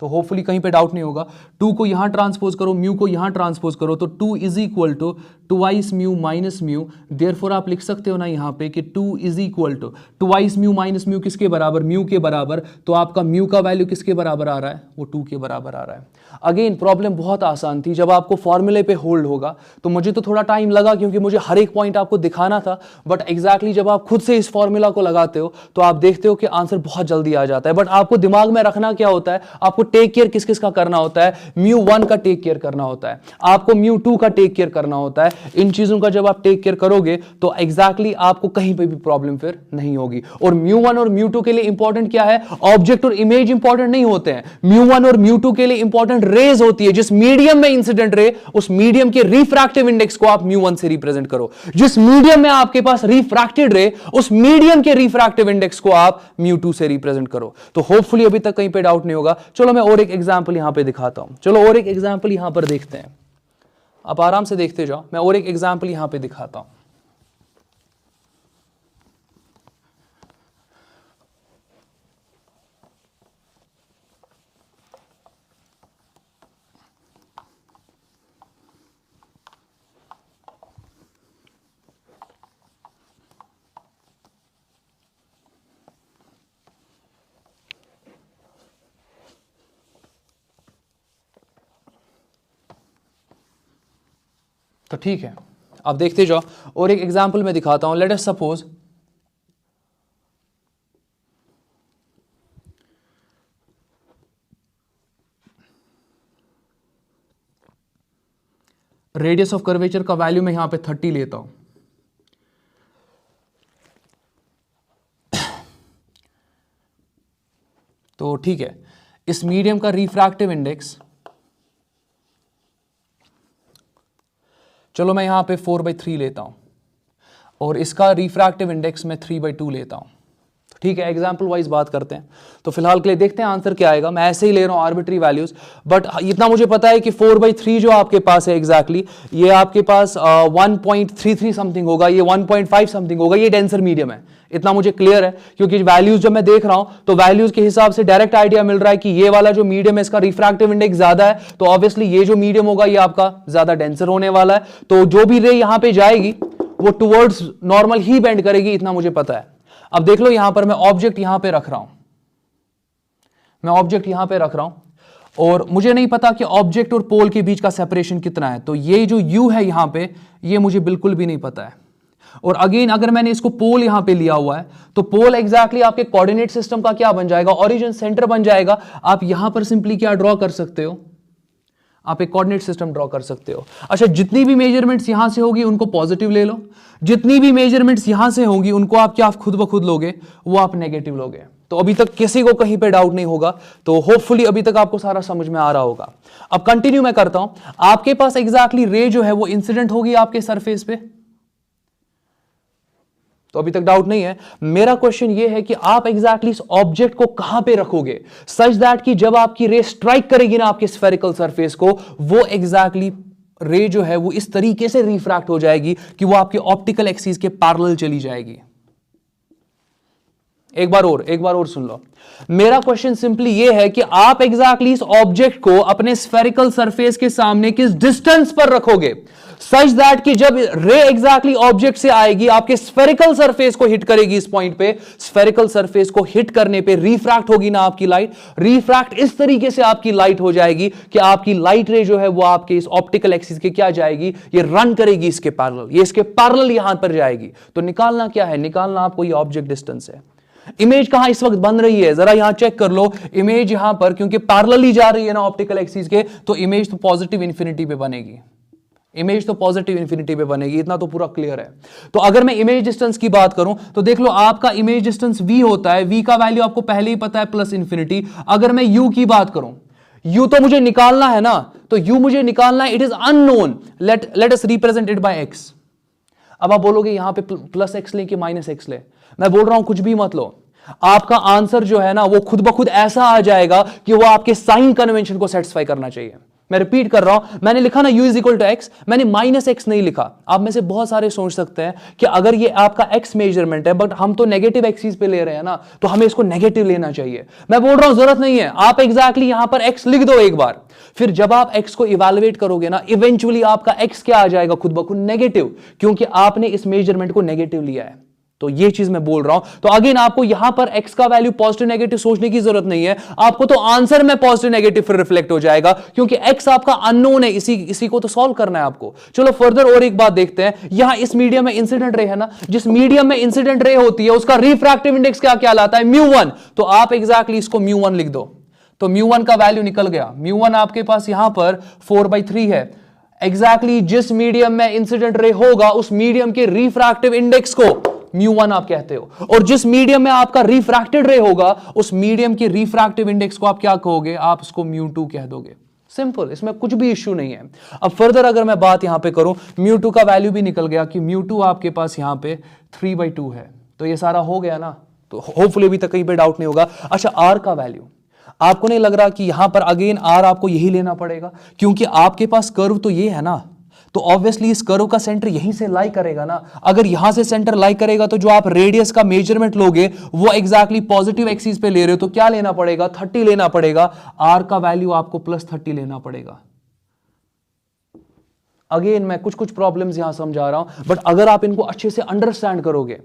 तो होपफुली कहीं पे डाउट नहीं होगा। 2 को यहां ट्रांसपोज करो, म्यू को यहां ट्रांसपोज करो तो 2 इज इक्वल टू 2 μ-μ। देयरफॉर आप लिख सकते हो ना यहां पे कि 2 इज इक्वल टू 2 μ-μ किसके बराबर? म्यू के बराबर। तो आपका म्यू का वैल्यू किसके बराबर आ रहा है? वो 2 के बराबर आ रहा है। अगेन प्रॉब्लम बहुत आसान थी। जब आपको फॉर्मूले पे होल्ड होगा तो मुझे तो थोड़ा टाइम लगा क्योंकि मुझे हर एक पॉइंट आपको दिखाना था, बट एग्जैक्टली जब आप खुद से इस फॉर्मूला को लगाते हो तो आप देखते हो कि आंसर बहुत जल्दी आ जाता है। बट आपको दिमाग में रखना क्या होता है? आपको टेक केयर किस किस का करना होता है? μ1 का टेक केयर करना होता है, आपको μ2 का टेक केयर करना होता है। इन चीजों का जब आप टेक केयर करोगे तो एग्जैक्टली आपको कहीं पे भी प्रॉब्लम फिर नहीं होगी। और μ1 और μ2 के लिए इंपॉर्टेंट क्या है? ऑब्जेक्ट और इमेज इंपॉर्टेंट नहीं होते हैं। μ1 और μ2 के लिए इंपॉर्टेंट रेज होती है। जिस मीडियम में इंसिडेंट रे, उस मीडियम के रिफ्रैक्टिव इंडेक्स को आप μ1 से रिप्रेजेंट करो। जिस मीडियम में आपके पास रिफ्रैक्टेड रे, उस मीडियम के रिफ्रैक्टिव इंडेक्स को आप μ2 से रिप्रेजेंट करो। तो होपफुली अभी तक कहीं पे डाउट नहीं होगा। चलो मैं और एक एग्जांपल यहां पे दिखाता हूं। चलो और एक एग्जांपल यहां पर देखते हैं। आप आराम से देखते जाओ, मैं और एक एग्जांपल यहां पे दिखाता हूं। तो ठीक है, आप देखते जाओ और एक एग्जांपल मैं दिखाता हूं। Let us suppose radius of curvature का वैल्यू मैं यहां पे 30 लेता हूं। तो ठीक है, इस मीडियम का रिफ्रैक्टिव इंडेक्स, चलो मैं यहां पे 4/3 लेता हूं और इसका रिफ्रैक्टिव इंडेक्स मैं 3/2 लेता हूं। ठीक है, एग्जाम्पल वाइज बात करते हैं। तो फिलहाल के लिए देखते हैं आंसर क्या आएगा। मैं ऐसे ही ले रहा हूं आर्बिट्री वैल्यूज, बट इतना मुझे पता है कि 4/3 जो आपके पास है एग्जैक्टली ये आपके पास 1.33 समथिंग होगा, ये 1.5 समथिंग होगा, ये डेंसर मीडियम है। इतना मुझे क्लियर है क्योंकि वैल्यूज जब मैं देख रहा हूं तो वैल्यूज के हिसाब से डायरेक्ट आइडिया मिल रहा है कि ये वाला जो मीडियम है इसका रिफ्रैक्टिव इंडेक्स ज्यादा है, तो ऑब्वियसली ये जो मीडियम होगा ये आपका ज्यादा डेंसर होने वाला है। तो जो भी रे यहां पे जाएगी वो टुवर्ड्स नॉर्मल ही बेंड करेगी, इतना मुझे पता है। अब देख लो यहां पर मैं ऑब्जेक्ट यहां पे रख रहा हूं, मैं ऑब्जेक्ट यहां पे रख रहा हूं और मुझे नहीं पता कि ऑब्जेक्ट और पोल के बीच का सेपरेशन कितना है। तो ये जो u है यहां पे, ये मुझे बिल्कुल भी नहीं पता है। और अगेन अगर मैंने इसको पोल यहां पे लिया हुआ है तो पोल एग्जैक्टली आपके कोऑर्डिनेट सिस्टम का क्या बन जाएगा? ओरिजिन सेंटर बन जाएगा। आप यहां पर सिंपली क्या ड्रॉ कर सकते हो? आप एक कोऑर्डिनेट सिस्टम ड्रॉ कर सकते हो। अच्छा, जितनी भी मेजरमेंट्स यहां से होगी उनको पॉजिटिव ले लो, जितनी भी मेजरमेंट्स यहां से होंगी उनको आप क्या खुद ब खुद लोगे? वो आप नेगेटिव लोगे। तो अभी तक किसी को कहीं पे डाउट नहीं होगा। तो होपफुली अभी तक आपको सारा समझ में आ रहा होगा। अब कंटिन्यू मैं करता हूं। आपके पास एग्जैक्टली रे जो है वो इंसिडेंट होगी आपके सरफेस पे, तो अभी तक डाउट नहीं है। मेरा क्वेश्चन ये है कि आप एग्जैक्टली इस ऑब्जेक्ट को कहां पे रखोगे सच दैट कि जब आपकी रे स्ट्राइक करेगी ना आपके स्फेरिकल सरफेस को, वो एग्जैक्टली रे जो है वो इस तरीके से रिफ्रैक्ट हो जाएगी कि वो आपके ऑप्टिकल एक्सिस के पैरेलल चली जाएगी। एक बार और सुन लो। मेरा क्वेश्चन सिंपली ये है कि आप एग्जैक्टली इस ऑब्जेक्ट को अपने स्फेरिकल सरफेस के सामने किस डिस्टेंस पर रखोगे सच दैट कि जब रे एग्जैक्टली ऑब्जेक्ट से आएगी आपके स्फेरिकल सरफेस को हिट करेगी, इस पॉइंट पे स्फेरिकल सरफेस को हिट करने पे रिफ्रैक्ट होगी ना आपकी लाइट, रिफ्रैक्ट इस तरीके से आपकी लाइट हो जाएगी कि आपकी लाइट रे जो है वो आपके इस ऑप्टिकल एक्सिस के क्या जाएगी? ये रन करेगी इसके पैरेलल, ये इसके पैरेलल यहां पर जाएगी। तो निकालना क्या है? निकालना आपको ये ऑब्जेक्ट डिस्टेंस है। इमेज कहां इस वक्त बन रही है जरा यहां चेक कर लो। इमेज यहां पर क्योंकि पैरेलल ही जा रही है ना ऑप्टिकल एक्सिस के, तो इमेज तो पॉजिटिव इंफिनिटी पे बनेगी, इमेज तो पॉजिटिव इंफिनिटी पे बनेगी। इतना तो पूरा क्लियर है। तो अगर मैं इमेज डिस्टेंस की बात करूं तो देख लो आपका इमेज डिस्टेंस v होता है, v का वैल्यू आपको पहले ही पता है प्लस इंफिनिटी। अगर मैं u की बात करूं, u तो मुझे निकालना है ना, तो u मुझे निकालना है, it is unknown, let us represent it by x। अब आप बोलोगे यहां पे प्लस एक्स ले कि माइनस एक्स ले, मैं बोल रहा हूं कुछ भी मत लो, आपका आंसर जो है ना वो खुद ब खुद ऐसा आ जाएगा कि वो आपके साइन कन्वेंशन को सेटिस्फाई करना चाहिए। मैं रिपीट कर रहा हूं, मैंने लिखा ना u is equal to X, मैंने माइनस एक्स नहीं लिखा। आप में से बहुत सारे सोच सकते हैं कि अगर ये आपका x मेजरमेंट है बट हम तो नेगेटिव एक्सिस पे ले रहे हैं ना, तो हमें इसको नेगेटिव लेना चाहिए। मैं बोल रहा हूं जरूरत नहीं है, आप एग्जैक्टली यहां पर x लिख दो एक बार, फिर जब आप x को इवैल्यूएट करोगे ना, इवेंचुअली आपका x क्या आ जाएगा खुद ब खुद नेगेटिव, क्योंकि आपने इस मेजरमेंट को नेगेटिव लिया है। तो ये चीज मैं बोल रहा हूं। तो अगेन आपको यहां पर x का वैल्यू पॉजिटिव नेगेटिव सोचने की जरूरत नहीं है, आपको तो आंसर में पॉजिटिव नेगेटिव फिर रिफ्लेक्ट हो जाएगा, क्योंकि x आपका अननोन है, इसी को तो सॉल्व करना है आपको। चलो फर्दर और एक बात देखते हैं, यहां इस मीडियम में इंसिडेंट रे है ना, जिस मीडियम में इंसिडेंट रे होती है उसका रिफ्रैक्टिव इंडेक्स क्या कहलाता है, μ1। तो आप एग्जैक्टली इसको μ1 लिख दो, तो μ1 का वैल्यू निकल गया। μ1 आपके पास यहां पर 4/3 है। एग्जैक्टली जिस मीडियम में इंसिडेंट रे होगा उस मीडियम के रिफ्रैक्टिव इंडेक्स को μ1 आप कहते हो, और जिस मीडियम में आपका रिफ्रैक्टेड रे होगा उस मीडियम के रिफ्रैक्टिव इंडेक्स को आप क्या कहोगे, आप उसको μ2 कह दोगे। सिंपल, इसमें कुछ भी इश्यू नहीं है। अब फर्दर अगर मैं बात यहां पे करूं, μ2 का वैल्यू भी निकल गया कि μ2 आपके पास यहां पे 3/2 है। तो ये सारा हो गया ना, तो होपफुली अभी तक कहीं पे डाउट नहीं होगा। अच्छा, r का वैल्यू आपको नहीं लग रहा कि यहां पर अगेन r आपको यही लेना पड़ेगा, क्योंकि आपके पास कर्व तो ये है ना, तो ऑब्वियसली इस कर्व का सेंटर यहीं से लाई करेगा ना। अगर यहां से सेंटर लाई करेगा तो जो आप रेडियस का मेजरमेंट लोगे वो एग्जैक्टली पॉजिटिव एक्सिस पे ले रहे हो, तो क्या लेना पड़ेगा, 30 लेना पड़ेगा। r का वैल्यू आपको +30 लेना पड़ेगा। अगेन मैं कुछ प्रॉब्लम्स यहां समझा रहा हूं, बट अगर आप इनको अच्छे से अंडरस्टैंड करोगे,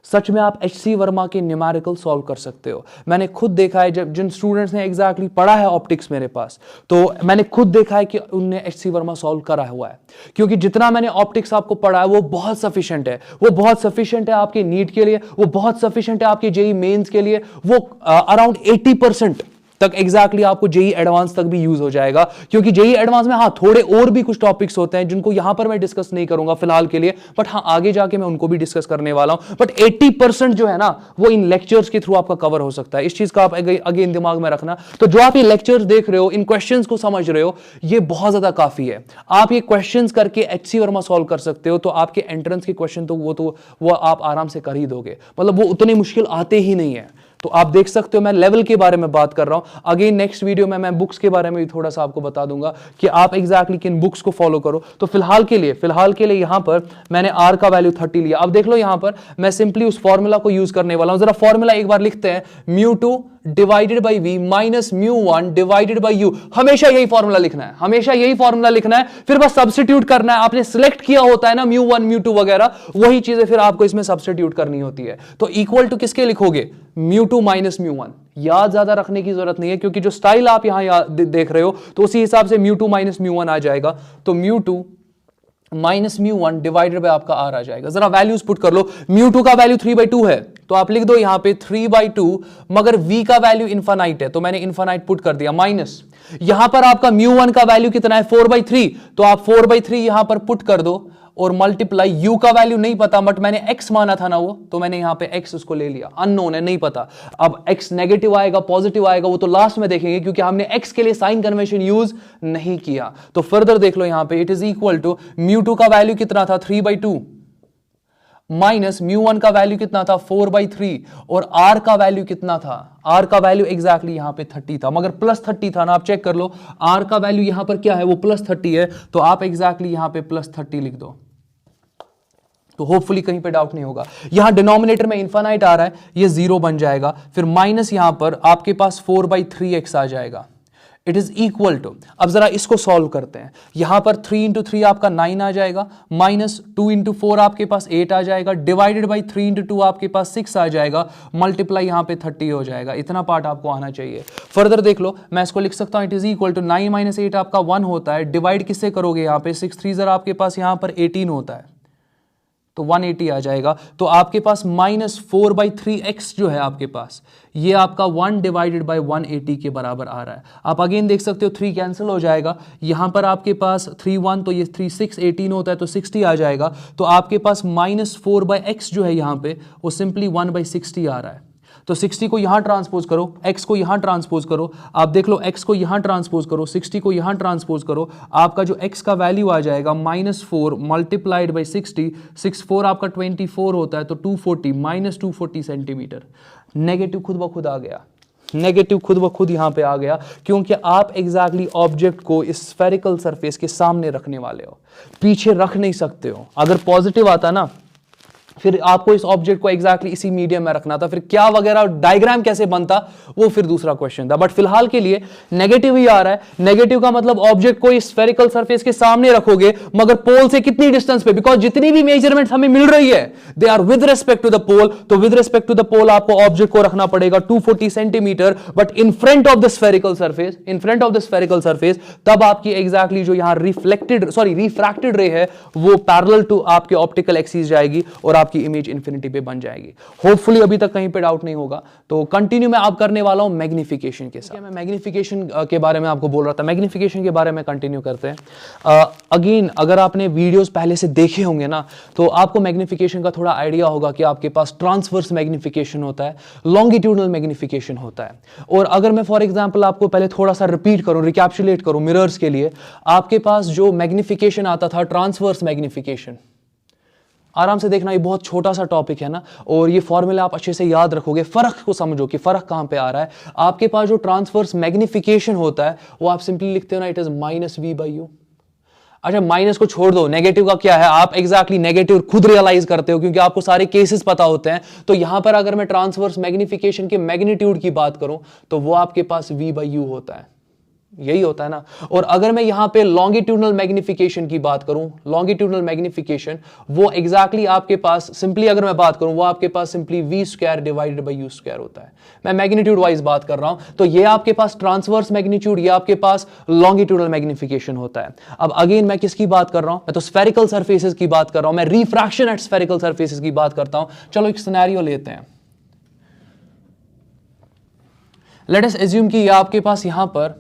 सच में आप HC वर्मा के न्यूमेरिकल सॉल्व कर सकते हो। मैंने खुद देखा है, जब जिन स्टूडेंट्स ने एग्जैक्टली पढ़ा है ऑप्टिक्स मेरे पास, तो मैंने खुद देखा है कि उनने HC वर्मा सॉल्व करा हुआ है, क्योंकि जितना मैंने ऑप्टिक्स आपको पढ़ा है वो बहुत सफिशिएंट है। वो बहुत सफिशिएंट है आपके नीट के लिए, वो बहुत सफिशिएंट है आपके जेई मेंस के लिए, वो अराउंड 80% तक एग्जैक्टली आपको जेई एडवांस तक भी यूज हो जाएगा। क्योंकि जेई एडवांस में हाँ थोड़े और भी कुछ टॉपिक्स होते हैं जिनको यहां पर मैं डिस्कस नहीं करूंगा फिलहाल के लिए, बट हाँ आगे जाके मैं उनको भी डिस्कस करने वाला हूं। बट 80% जो है ना वो इन लेक्चर्स के थ्रू आपका कवर हो सकता है। इस चीज का आप अगेन दिमाग में रखना। तो जो आप ये लेक्चर्स देख रहे हो, इन क्वेश्चंस को समझ रहे हो, ये बहुत ज्यादा काफी है। आप ये क्वेश्चंस करके HC वर्मा सॉल्व कर सकते हो, तो आपके एंट्रेंस के क्वेश्चन तो वो आप आराम से कर ही दोगे, मतलब वो उतनी मुश्किल आते ही नहीं है। तो आप देख सकते हो मैं लेवल के बारे में बात कर रहा हूं। अगेन नेक्स्ट वीडियो में मैं बुक्स के बारे में भी थोड़ा सा आपको बता दूंगा कि आप एग्जैक्टली किन बुक्स को फॉलो करो। तो फिलहाल के लिए यहां पर मैंने r का वैल्यू 30 लिया। अब देख लो यहां पर मैं सिंपली उस फॉर्मूला को यूज करने वाला हूं। जरा फॉर्मूला एक बार लिखते हैं, μ2 divided by v minus μ1 divided by u। हमेशा यही फॉर्मूला लिखना है, हमेशा यही फॉर्मूला लिखना है, फिर बस सब्स्टिट्यूट करना है। आपने सिलेक्ट किया होता है ना μ1 μ2 वगैरह, वही चीजें फिर आपको इसमें सब्स्टिट्यूट करनी होती है। तो इक्वल टू किसके लिखोगे, μ2 माइनस μ1। याद ज्यादा रखने की जरूरत नहीं है, क्योंकि जो स्टाइल आप यहां देख रहे हो तो उसी हिसाब से μ2 माइनस μ1 आ जाएगा। तो μ2 माइनस μ1 डिवाइडेड बाय आपका r आ जाएगा। जरा वैल्यूज पुट कर लो। μ2 का वैल्यू 3/2 है, तो आप लिख दो यहां पे 3/2, मगर v का वैल्यू इनफाइनाइट है, तो मैंने इनफाइनाइट पुट कर दिया। माइनस यहां पर आपका μ1 का वैल्यू कितना है, 4/3, तो आप 4/3 यहां पर पुट कर दो, और मल्टीप्लाई u का वैल्यू नहीं पता, बट मैंने x माना था ना वो, तो मैंने यहां पे x उसको ले लिया, अननोन है, नहीं पता। अब x नेगेटिव आएगा पॉजिटिव आएगा वो तो लास्ट में देखेंगे, क्योंकि हमने x के लिए साइन कन्वेंशन यूज नहीं किया। तो फर्दर देख लो यहां पे, इट इज इक्वल टू μ2 का वैल्यू कितना था, 3/2, माइनस μ1 का वैल्यू कितना था, 4/3, और r का वैल्यू कितना था, r का वैल्यू एग्जैक्टली यहां पे 30 था, मगर +30 था ना। आप चेक कर लो r का वैल्यू यहां पर क्या है, वो +30 है, तो आप एग्जैक्टली यहां पे +30 लिख दो, तो होपफुली कहीं पे डाउट नहीं होगा। यहां डिनोमिनेटर में इनफाइनाइट आ रहा है, ये 0 बन जाएगा, फिर माइनस यहां पर आपके पास 4/3x आ जाएगा। इट इज इक्वल टू, अब जरा इसको सॉल्व करते हैं। यहां पर 3 × 3 आपका 9 आ जाएगा, माइनस 2 × 4 आपके पास 8 आ जाएगा, डिवाइडेड बाई 3 × 2 आपके पास 6 आ जाएगा, मल्टीप्लाई यहां पे 30 हो जाएगा। इतना पार्ट आपको आना चाहिए। फर्दर देख लो, मैं इसको लिख सकता हूं, इट इज इक्वल टू 9 - 8 आपका 1 होता है, डिवाइड किससे करोगे, यहां पे 6 3 जरा आपके पास यहां पर 18 होता है, तो 180 आ जाएगा। तो आपके पास -4/3x जो है आपके पास, ये आपका 1 डिवाइडेड बाय 180 के बराबर आ रहा है। आप अगेन देख सकते हो 3 कैंसिल हो जाएगा, यहां पर आपके पास 3 1, तो ये 3 6 18 होता है, तो 60 आ जाएगा। तो आपके पास -4/x जो है यहां पे, वो सिंपली 1/60 आ रहा है। तो 60 को यहां ट्रांसपोज करो, x को यहां ट्रांसपोज करो, आप देख लो x को यहां ट्रांसपोज करो, 60 को यहां ट्रांसपोज करो, आपका जो x का वैल्यू आ जाएगा -4 मल्टीप्लाइड बाई 60, 64 आपका 24 होता है, तो 240 -240 सेंटीमीटर। नेगेटिव खुद ब खुद आ गया, नेगेटिव खुद ब खुद यहां पे आ गया, क्योंकि आप एग्जैक्टली ऑब्जेक्ट को इस स्फेरिकल सरफेस के सामने रखने वाले हो, पीछे रख नहीं सकते हो। अगर पॉजिटिव आता ना, फिर आपको इस ऑब्जेक्ट को एग्जैक्टली इसी मीडियम में रखना था, फिर क्या वगैरह डायग्राम कैसे बनता वो फिर दूसरा क्वेश्चन था। बट फिलहाल के लिए नेगेटिव ही आ रहा है। नेगेटिव का मतलब ऑब्जेक्ट को इस स्फेरिकल सरफेस के सामने रखोगे, मगर पोल से कितनी डिस्टेंस पे, बिकॉज जितनी भी मेजरमेंट हमें मिल रही है they are with respect to the pole, तो with respect to the pole आपको ऑब्जेक्ट को रखना पड़ेगा 240 centimetre, but in front of the spherical surface, in front of the spherical surface, तब आपकी एग्जैक्टली जो यहां रिफ्रैक्टेड रे है वो पैरेलल टू आपके ऑप्टिकल एक्सिस जाएगी और आपकी इमेज इंफिनिटी पे बन जाएगी। होपफुली अभी तक कहीं पे डाउट नहीं होगा। तो कंटिन्यू मैं आप करने वाला हूं मैग्निफिकेशन के साथ। मैं मैग्निफिकेशन के बारे में आपको बोल रहा था, मैग्निफिकेशन के बारे में कंटिन्यू करते हैं। अगेन अगर आपने वीडियोस पहले से देखे होंगे ना, तो आपको मैग्निफिकेशन का थोड़ा आइडिया होगा कि आपके पास ट्रांसवर्स मैग्निफिकेशन होता है, लॉन्गिट्यूडनल मैग्निफिकेशन होता है। और अगर मैं फॉर एग्जांपल आपको पहले थोड़ा सा रिपीट करूं, रिकैप्सुलेट करूं मिरर्स के लिए, आपके पास जो मैग्निफिकेशन आता था ट्रांसवर्स मैग्निफिकेशन, आराम से देखना, ये बहुत छोटा सा टॉपिक है ना, और ये फॉर्मूला आप अच्छे से याद रखोगे, फर्क को समझो कि फर्क कहां पे आ रहा है। आपके पास जो ट्रांसवर्स मैग्निफिकेशन होता है वो आप सिंपली लिखते हो ना, इट इज -v/u। अच्छा, माइनस को छोड़ दो, नेगेटिव का क्या है, आप एग्जैक्टली नेगेटिव खुद रियलाइज करते हो क्योंकि आपको सारे केसेस पता होते हैं। तो यहां पर अगर मैं ट्रांसवर्स मैग्निफिकेशन के मैग्नीट्यूड की बात करूं तो वो आपके पास v/u होता है, यही होता है ना। और अगर मैं यहां पे लॉन्गिट्यूडनल मैग्निफिकेशन की बात करूं, लॉन्गिट्यूडनल मैग्निफिकेशन वो एग्जैक्टली आपके पास सिंपली अगर मैं बात करूं वो आपके पास simply v² divided by u² होता है। मैं मैग्नीट्यूड वाइज बात कर रहा हूं, तो ये आपके पास ट्रांसवर्स मैग्नीट्यूड, ये आपके पास लॉन्गिट्यूडनल मैग्निफिकेशन होता है। अब अगेन मैं किसकी बात कर रहा हूं, मैं तो स्फेरिकल सरफेसेस की बात कर रहा हूं, मैं रिफ्रैक्शन एट स्फेरिकल सरफेसेस की बात करता हूं। चलो एक सिनेरियो लेते हैं। लेट अस एज्यूम कि ये आपके पास यहां पर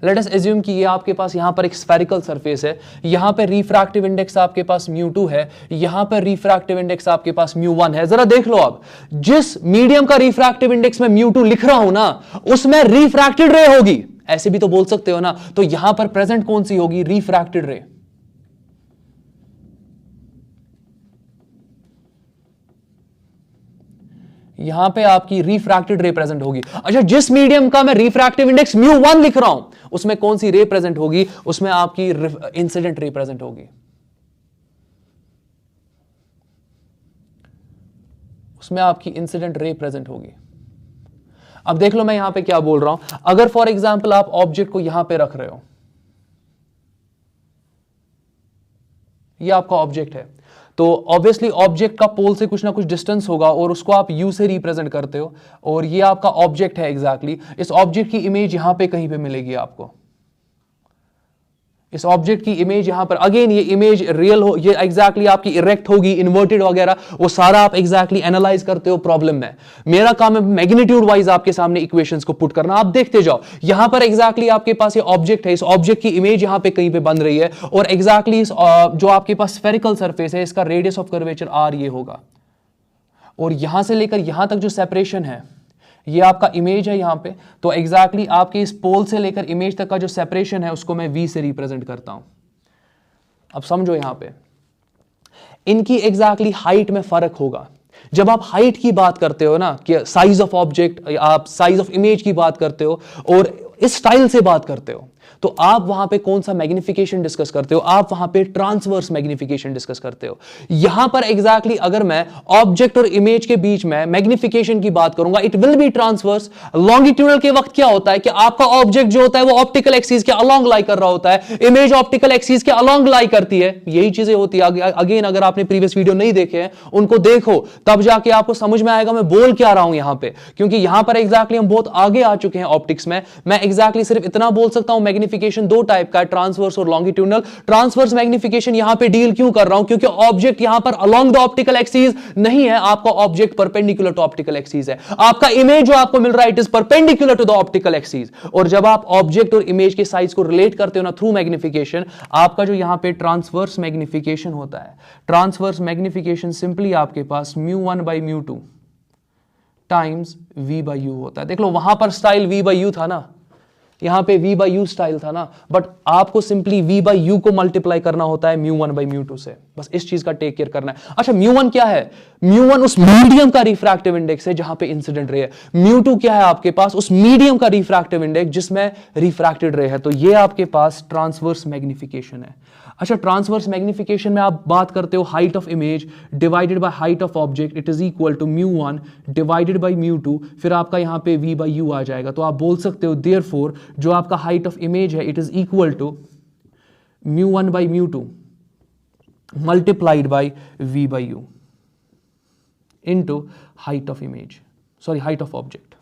लेट अस एज्यूम कि ये आपके पास यहां पर एक स्फेरिकल सरफेस है, यहां पे रिफ्रैक्टिव इंडेक्स आपके पास μ2 है, यहां पर रिफ्रैक्टिव इंडेक्स आपके पास μ1 है। जरा देख लो आप, जिस मीडियम का रिफ्रैक्टिव इंडेक्स में μ2 लिख रहा हूं ना, उसमें रिफ्रैक्टेड रे होगी, ऐसे भी तो बोल सकते हो ना। तो यहां पर प्रेजेंट कौन सी होगी, रिफ्रैक्टेड रे। यहां पे आपकी रिफ्रैक्टेड रे प्रेजेंट होगी। अच्छा, जिस मीडियम का मैं रिफ्रैक्टिव इंडेक्स μ1 लिख रहा हूं उसमें कौन सी रे प्रेजेंट होगी, उसमें आपकी इंसिडेंट रे प्रेजेंट होगी, उसमें आपकी इंसिडेंट रे प्रेजेंट होगी। अब देख लो मैं यहां पे क्या बोल रहा हूं। अगर फॉर एग्जांपल आप ऑब्जेक्ट को यहां पे रख रहे हो, ये आपका ऑब्जेक्ट है, तो ऑब्वियसली ऑब्जेक्ट का पोल से कुछ ना कुछ डिस्टेंस होगा और उसको आप यू से रिप्रेजेंट करते हो, और ये आपका ऑब्जेक्ट है एग्जैक्टली। इस ऑब्जेक्ट की इमेज यहां पे कहीं पे मिलेगी आपको, इस ऑब्जेक्ट की इमेज यहां पर, अगेन ये इमेज रियल हो, ये एग्जैक्टली आपकी इरेक्ट होगी, इन्वर्टेड वगैरह, वो सारा आप एग्जैक्टली एनालाइज करते हो प्रॉब्लम में। मेरा काम है मैग्नीट्यूड वाइज आपके सामने इक्वेशंस को पुट करना, आप देखते जाओ। यहां पर एग्जैक्टली आपके पास ये ऑब्जेक्ट है, इस ऑब्जेक्ट की इमेज यहां पे कहीं पे बन रही है, और एग्जैक्टली जो आपके पास स्फेरिकल सरफेस है, इसका रेडियस ऑफ कर्वेचर r ये होगा, और यहां से लेकर यहां तक जो सेपरेशन है ये आपका इमेज है यहां पे। तो एग्जैक्टली आपके इस पोल से लेकर इमेज तक का जो सेपरेशन है उसको मैं v से रिप्रेजेंट करता हूं। अब समझो यहां पे इनकी एग्जैक्टली हाइट में फर्क होगा। जब आप हाइट की बात करते हो ना, कि साइज ऑफ ऑब्जेक्ट, आप साइज ऑफ इमेज की बात करते हो और इस स्टाइल से बात करते हो, तो आप वहां पे कौन सा मैग्निफिकेशन डिस्कस करते हो, आप वहां पे ट्रांसवर्स मैग्निफिकेशन डिस्कस करते हो। यहां पर एग्जैक्टली अगर मैं ऑब्जेक्ट और इमेज के बीच में मैग्निफिकेशन की बात करूंगा, it will B transverse. Longitudinal के वक्त क्या होता है कि आपका ऑब्जेक्ट जो होता है वो ऑप्टिकल एक्सिस के अलोंग लाई कर रहा होता है, इमेज ऑप्टिकल एक्सिस के अलोंग लाई करती है, यही चीजें होती है। अगेन अगर आपने प्रीवियस वीडियो नहीं देखे हैं उनको देखो, तब जाके आपको समझ में आएगा मैं बोल क्या रहा हूं यहां पे, क्योंकि यहां पर एग्जैक्टली हम बहुत आगे आ चुके हैं ऑप्टिक्स में। मैं एग्जैक्टली सिर्फ इतना बोल सकता हूं, मैग्निफिकेशन दो टाइप का है, ट्रांसवर्स और लॉन्गिट्यूडनल। ट्रांसवर्स मैग्निफिकेशन यहां पे डील क्यों कर रहा हूं, क्योंकि ऑब्जेक्ट यहां पर अलोंग द ऑप्टिकल एक्सिस नहीं है, आपका object perpendicular to optical axis है। आपका इमेज जो आपको मिल रहा है it is perpendicular to the optical axis. और जब आप ऑब्जेक्ट और इमेज के साइज को रिलेट करते हो ना थ्रू मैग्निफिकेशन, आपका जो यहां पे ट्रांसवर्स मैग्निफिकेशन होता है, ट्रांसवर्स मैग्निफिकेशन सिंपली आपके पास μ1 by μ2, times v by U होता है। देख लो वहां पर स्टाइल v बाई यू था ना, यहां पे v बाई यू स्टाइल था ना, बट आपको सिंपली v बाई यू को मल्टीप्लाई करना होता है μ1 बाई μ2 से। बस इस चीज का टेक केयर करना है। अच्छा μ1 क्या है? μ1 उस मीडियम का रिफ्रैक्टिव इंडेक्स है जहां पे इंसिडेंट रे है। μ2 क्या है आपके पास? उस मीडियम का रिफ्रैक्टिव इंडेक्स जिसमें रिफ्रैक्टेड रे है। तो ये आपके पास ट्रांसवर्स मैग्निफिकेशन है। अच्छा, ट्रांसवर्स मैग्निफिकेशन में आप बात करते हो height of image divided by height of object, it is equal to μ1 divided by μ2, फिर आपका यहां पे v बाई यू आ जाएगा। तो आप बोल सकते हो देयरफॉर जो आपका हाइट ऑफ इमेज है it is equal to μ1 by μ2 multiplied by v by U into height of image, sorry height of object.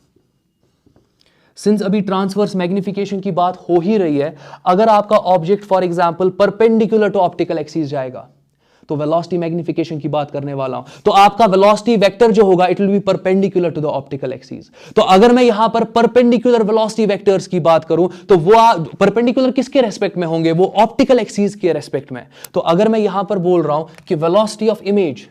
Since अभी ट्रांसवर्स मैग्निफिकेशन की बात हो ही रही है, अगर आपका object for example perpendicular to optical axis जाएगा तो वेलोसिटी मैग्निफिकेशन की बात करने वाला हूं। तो आपका वेलोसिटी वेक्टर जो होगा it will be perpendicular to the optical axis. तो अगर मैं यहां पर परपेंडिकुलर वेलोसिटी वेक्टर्स की बात करूं तो वो परपेंडिकुलर किसके रेस्पेक्ट में होंगे? वो ऑप्टिकल एक्सिस के रेस्पेक्ट में। तो अगर मैं यहां पर बोल रहा हूं कि वेलोसिटी ऑफ इमेज,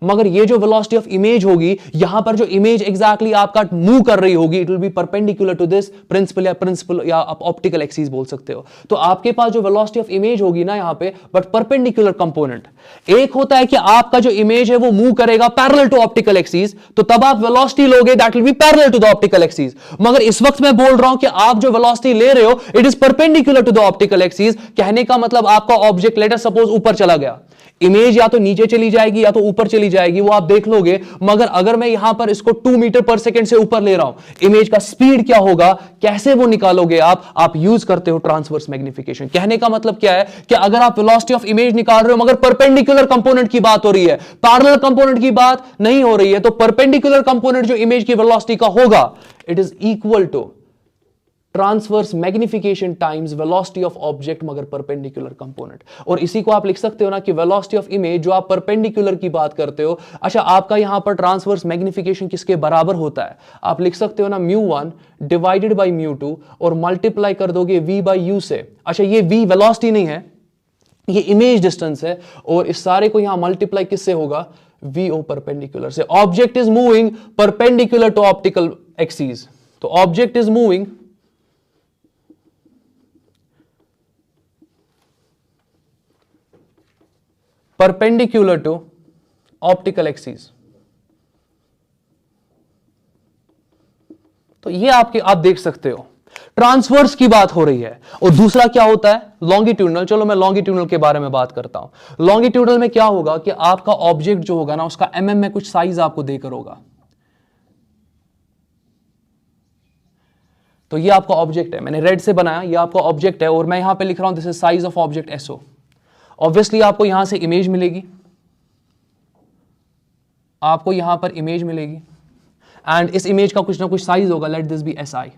मगर ये जो वेलोसिटी ऑफ इमेज होगी यहां पर जो इमेज एग्जैक्टली आपका मूव कर रही होगी it will be perpendicular to this principal या आप ऑप्टिकल एक्सिस बोल सकते हो। तो आपके पास जो वेलोसिटी ऑफ इमेज होगी ना यहां पे, बट परपेंडिकुलर कंपोनेंट। एक होता है कि आपका जो इमेज है वो मूव करेगा पैरेलल टू ऑप्टिकल एक्सिस, तो तब आप वेलोसिटी लोगे that will be parallel to the optical axis. मगर इस वक्त मैं बोल रहा हूं कि आप जो वेलोसिटी ले रहे हो it is perpendicular to the optical axis. कहने का मतलब आपका ऑब्जेक्ट लेट अस सपोज ऊपर चला गया, इमेज या तो नीचे चली जाएगी या तो ऊपर चली जाएगी, वो आप देख लोगे। मगर अगर मैं यहां पर इसको 2 मीटर पर सेकंड से ऊपर ले रहा हूं, इमेज का स्पीड क्या होगा, कैसे वो निकालोगे आप यूज करते हो ट्रांसवर्स मैग्निफिकेशन। कहने का मतलब क्या है कि अगर आप वेलोसिटी ऑफ इमेज निकाल रहे हो मगर परपेंडिकुलर कंपोनेंट की बात हो रही है, पैरेलल कंपोनेंट की बात नहीं हो रही है, तो परपेंडिकुलर कंपोनेंट जो इमेज की वेलोसिटी का होगा it is equal to transverse magnification times velocity of object मगर परपेंडिकुलर कंपोनेंट। और इसी को आप लिख सकते हो ना कि वेलोसिटी ऑफ इमेज जो आप परपेंडिकुलर की बात करते हो, अच्छा आपका यहां पर ट्रांसवर्स मैग्निफिकेशन किसके बराबर होता है? आप लिख सकते हो ना μ1 डिवाइडेड बाय μ2 और मल्टीप्लाई कर दोगे v बाई यू से। अच्छा ये v वेलोसिटी नहीं है, ये इमेज डिस्टेंस है, और इस सारे को यहां मल्टीप्लाई किससे होगा? vo परपेंडिकुलर से। Object is moving perpendicular to optical axis, तो object is moving perpendicular to optical axis. तो ये आप देख सकते हो ट्रांसवर्स की बात हो रही है। और दूसरा क्या होता है? लॉन्गिट्यूडनल। चलो मैं लॉन्गिट्यूडनल के बारे में बात करता हूं। लॉन्गिट्यूडनल में क्या होगा कि आपका ऑब्जेक्ट जो होगा ना उसका mm में कुछ साइज आपको देकर होगा। तो ये आपका ऑब्जेक्ट है, मैंने रेड से बनाया, ये आपका ऑब्जेक्ट है और मैं यहां पे लिख रहा हूं this is size of object SO। Obviously आपको यहां से इमेज मिलेगी, आपको यहां पर इमेज मिलेगी एंड इस इमेज का कुछ ना कुछ साइज होगा, लेट दिस बी SI।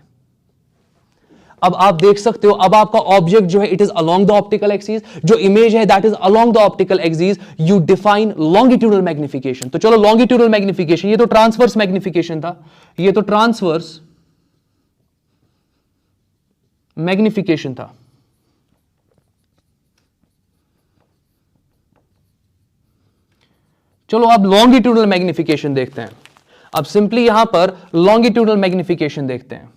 अब आप देख सकते हो अब आपका ऑब्जेक्ट जो है it is along the optical axis, जो इमेज है that is along the optical axis. You define longitudinal magnification. तो चलो लॉन्गिट्यूडनल मैग्निफिकेशन, ये तो ट्रांसवर्स मैग्निफिकेशन था, ये तो ट्रांसवर्स मैग्निफिकेशन था। चलो अब लॉन्गिट्यूडनल मैग्निफिकेशन देखते हैं। अब सिंपली यहां पर लॉन्गिट्यूडनल मैग्निफिकेशन देखते हैं।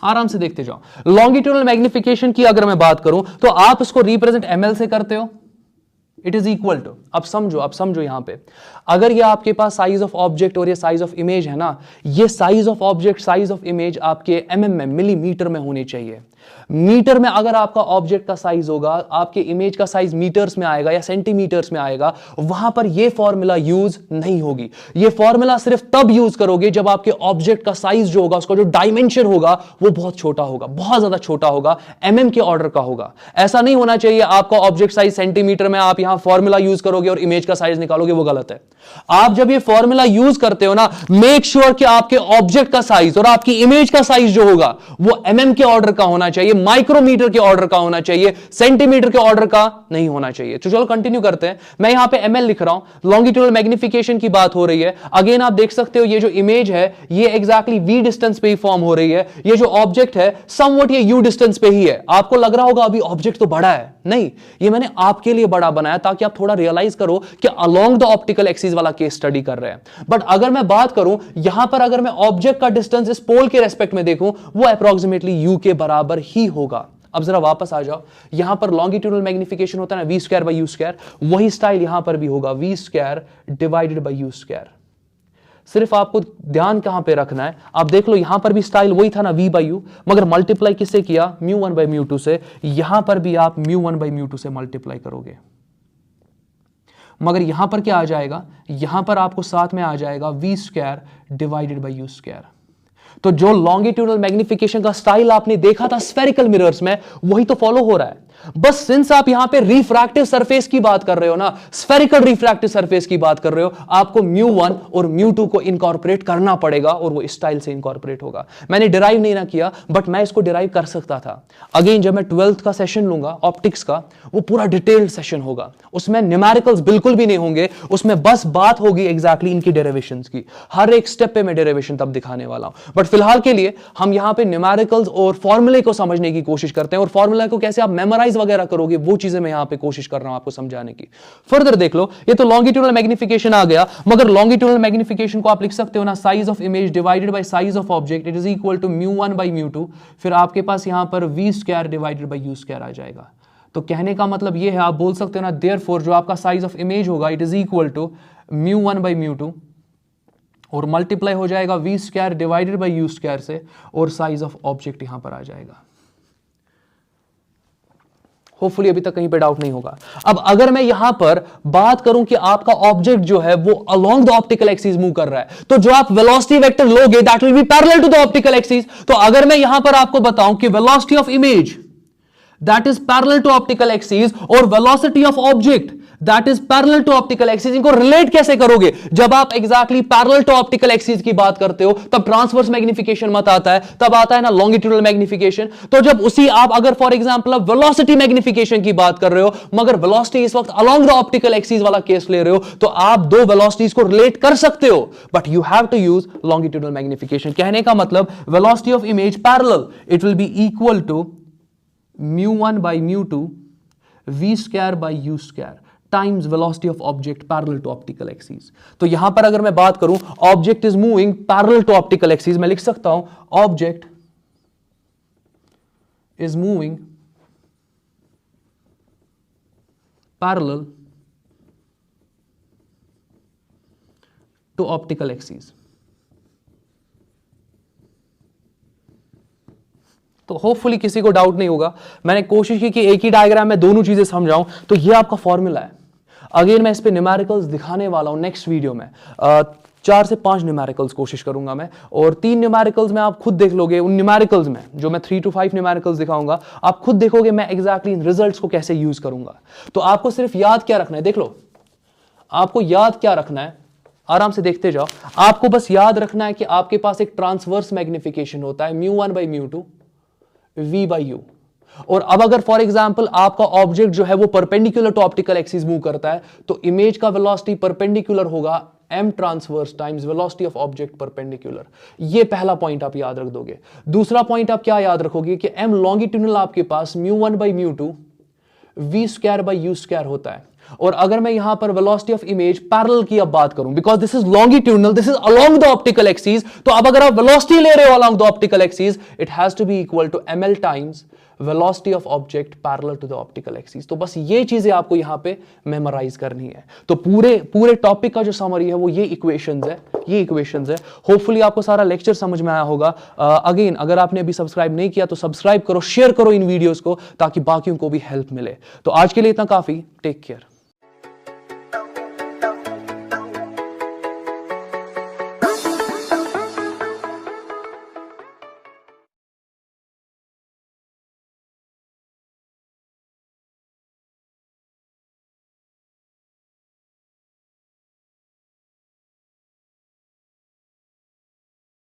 आराम से देखते जाओ। लॉन्गिट्यूडनल मैग्निफिकेशन की अगर मैं बात करूं तो आप इसको रिप्रेजेंट ml से करते हो, इट इज इक्वल टू, अब समझो यहां पे, अगर ये आपके पास साइज ऑफ ऑब्जेक्ट और ये साइज ऑफ इमेज है ना, ये size of object size of image आपके mm में मिलीमीटर में होनी चाहिए। मीटर में अगर आपका ऑब्जेक्ट का साइज होगा, आपके इमेज का साइज मीटर्स में आएगा या सेंटीमीटर्स में आएगा, वहां पर यह फॉर्मूला यूज नहीं होगी। यह फॉर्मूला सिर्फ तब यूज करोगे जब आपके ऑब्जेक्ट का साइज जो होगा, उसका जो डायमेंशन होगा वो बहुत छोटा होगा, बहुत ज्यादा छोटा होगा, mm के ऑर्डर का होगा। ऐसा नहीं होना चाहिए आपका ऑब्जेक्ट साइज सेंटीमीटर में, आप यहां फॉर्मूला यूज करोगे और इमेज का साइज निकालोगे, वो गलत है। आप जब ये फॉर्मूला यूज करते हो ना, मेक श्योर कि आपके ऑब्जेक्ट का साइज और आपकी इमेज का साइज जो होगा वो mm के ऑर्डर का होना चाहिए, माइक्रोमीटर के ऑर्डर का होना चाहिए, सेंटीमीटर के ऑर्डर का नहीं होना चाहिए। तो चलो कंटिन्यू करते हैं। मैं यहां पे ml लिख रहा हूं, लॉन्गिट्यूडल मैग्निफिकेशन की बात हो रही है। अगेन आप देख सकते हो ये जो इमेज है ये एग्जैक्टली v डिस्टेंस पे ही फॉर्म हो रही है। ये जो ऑब्जेक्ट है समवट ये u डिस्टेंस पे ही है। आपको लग रहा होगा अभी ऑब्जेक्ट तो बड़ा है, नहीं, ये मैंने आपके लिए बड़ा बनाया ताकि आप थोड़ा रियलाइज करो कि अलोंग द ऑप्टिकल एक्सिस वाला केस स्टडी कर रहे हैं। बट अगर मैं बात करूं यहां पर, अगर मैं ऑब्जेक्ट का डिस्टेंस इस पोल के रेस्पेक्ट में देखूं, वो अप्रोक्सीमेटली u के बराबर ही होगा। अब जरा वापस आ जाओ, यहां पर लॉन्गिट्यूडल मैग्निफिकेशन होता है ना v² बाई u², वही स्टाइल यहां पर भी होगा, v² डिवाइडेड बाई u²। सिर्फ आपको ध्यान कहां पे रखना है, आप देख लो यहां पर भी स्टाइल वही था ना v बाई u, मगर मल्टीप्लाई किससे किया, μ1 बाई μ2 से। यहां पर भी आप μ1 बाई μ2 से मल्टीप्लाई करोगे, मगर यहां पर क्या आ जाएगा, यहां पर आपको साथ में आ जाएगा v² डिवाइडेड बाई u²। तो जो लॉन्गिट्यूडल मैग्निफिकेशन का स्टाइल आपने देखा था स्फेरिकल मिरर्स में, वही तो फॉलो हो रहा है। बस सिंस आप यहां पे रिफ्रैक्टिव सरफेस की बात कर रहे हो ना, स्फेरिकल रिफ्रैक्टिव सरफेस की बात कर रहे हो, आपको μ1 और μ2 को इनकॉर्पोरेट करना पड़ेगा और वो स्टाइल से इनकॉर्पोरेट होगा। मैंने डिराइव नहीं ना किया, बट मैं इसको डिराइव कर सकता था। अगेन जब मैं 12th का सेशन लूंगा ऑप्टिक्स का, वो पूरा डिटेल्ड सेशन होगा, उसमें न्यूमेरिकल्स बिल्कुल भी नहीं होंगे, उसमें बस बात होगी एग्जैक्टली इनकी डेरिवेशंस की। हर एक स्टेप पे मैं डेरिवेशन तब दिखाने वाला हूं। बट फिलहाल के लिए हम यहां पे न्यूमेरिकल्स और फॉर्मूले को समझने की कोशिश करते हैं, और फॉर्मूला को कैसे आप मेमोराइज वगैरह करोगे, वो चीजें मैं यहां पे कोशिश कर रहा हूं आपको समझाने की। फर्दर देख लो, ये तो लॉन्गिट्यूडल मैग्निफिकेशन आ गया, मगर लॉन्गिट्यूडल मैग्निफिकेशन को आप लिख सकते हो ना, size of image divided by size of object, it is equal to μ1 by μ2। फिर आपके पास यहां पर v² डिवाइडेड बाई u² आ जाएगा। तो कहने का मतलब ये है, आप बोल सकते हो ना, देयरफॉर जो आपका साइज ऑफ इमेज होगा it is equal to μ1 by μ2 और मल्टीप्लाई हो जाएगा v² डिवाइडेड बाई u² से, और साइज ऑफ ऑब्जेक्ट यहां पर आ जाएगा। होपफुली अभी तक कहीं पे डाउट नहीं होगा। अब अगर मैं यहां पर बात करूं कि आपका ऑब्जेक्ट जो है वो along the optical axis move कर रहा है, तो जो आप वेलोसिटी वेक्टर लोगे that will be parallel to the optical axis. तो अगर मैं यहां पर आपको बताऊं कि velocity of image that is parallel to optical axis और velocity of object that is parallel to optical axis, इनको रिलेट कैसे करोगे? जब आप exactly parallel to optical axis की बात करते हो तब ट्रांसवर्स मैग्निफिकेशन मत आता है, तब आता है ना लॉन्गिट्यूडल मैग्निफिकेशन। तो जब उसी आप अगर फॉर एग्जांपल आप वेलोसिटी मैग्निफिकेशन की बात कर रहे हो, मगर वेलोसिटी इस वक्त अलोंग द ऑप्टिकल एक्सिस वाला केस ले रहे हो, तो आप दो वेलोसिटीज को रिलेट कर सकते हो, but you have to use longitudinal magnification. कहने का मतलब velocity of image parallel it will be equal to μ1 by μ2 v² by u² times velocity of object parallel to optical axis. तो यहां पर अगर मैं बात करूं, object is moving parallel to optical axis, मैं लिख सकता हूं object is moving parallel to optical axis. तो होपफुली किसी को डाउट नहीं होगा। मैंने कोशिश की कि एक ही डायग्राम में दोनों चीजें समझाऊं। तो ये आपका फॉर्मूला है। अगेन मैं इस पे न्यूमेरिकल्स दिखाने वाला हूं नेक्स्ट वीडियो में। 4 से 5 न्यूमेरिकल्स कोशिश करूंगा मैं, और 3 न्यूमेरिकल्स में आप खुद देख लोगे। उन न्यूमेरिकल्स में जो मैं 3 to 5 न्यूमेरिकल्स दिखाऊंगा, आप खुद देखोगे मैं एग्जैक्टली इन रिजल्ट्स को कैसे यूज करूंगा। तो आपको सिर्फ याद क्या रखना है, देख लो, आपको याद क्या रखना है, आराम से देखते जाओ। आपको बस याद रखना है कि आपके पास एक ट्रांसवर्स मैग्निफिकेशन होता है μ1 बाई μ2 v बाई u। और अब अगर फॉर एग्जांपल आपका ऑब्जेक्ट जो है वो perpendicular to optical axis move करता है, तो इमेज का वेलोसिटी परपेंडिकुलर होगा m transverse times velocity of object perpendicular. ये पहला पॉइंट आप याद रख दोगे। दूसरा पॉइंट आप क्या याद रखोगे कि m लॉन्गिट्यूडनल आपके पास μ1 बाई μ2 v² बाई u² होता है। और अगर मैं यहां पर वेलोसिटी ऑफ इमेज पैरेलल की अब बात करूं, because this is longitudinal, this is along the optical axis, तो अब अगर आप वेलोसिटी ले रहे हो along the optical axis, it has to be equal to ml times velocity of object parallel to the optical axis. तो बस ये चीजें आपको यहां पे मेमोराइज करनी है। तो पूरे टॉपिक का जो समरी है वो ये इक्वेशंस है। होपफुली आपको सारा लेक्चर समझ में आया होगा। अगेन अगर आपने अभी सब्सक्राइब नहीं किया तो सब्सक्राइब करो, शेयर करो इन वीडियोस को, ताकि बाकियों को भी हेल्प मिले। तो आज के लिए इतना काफी। Take care.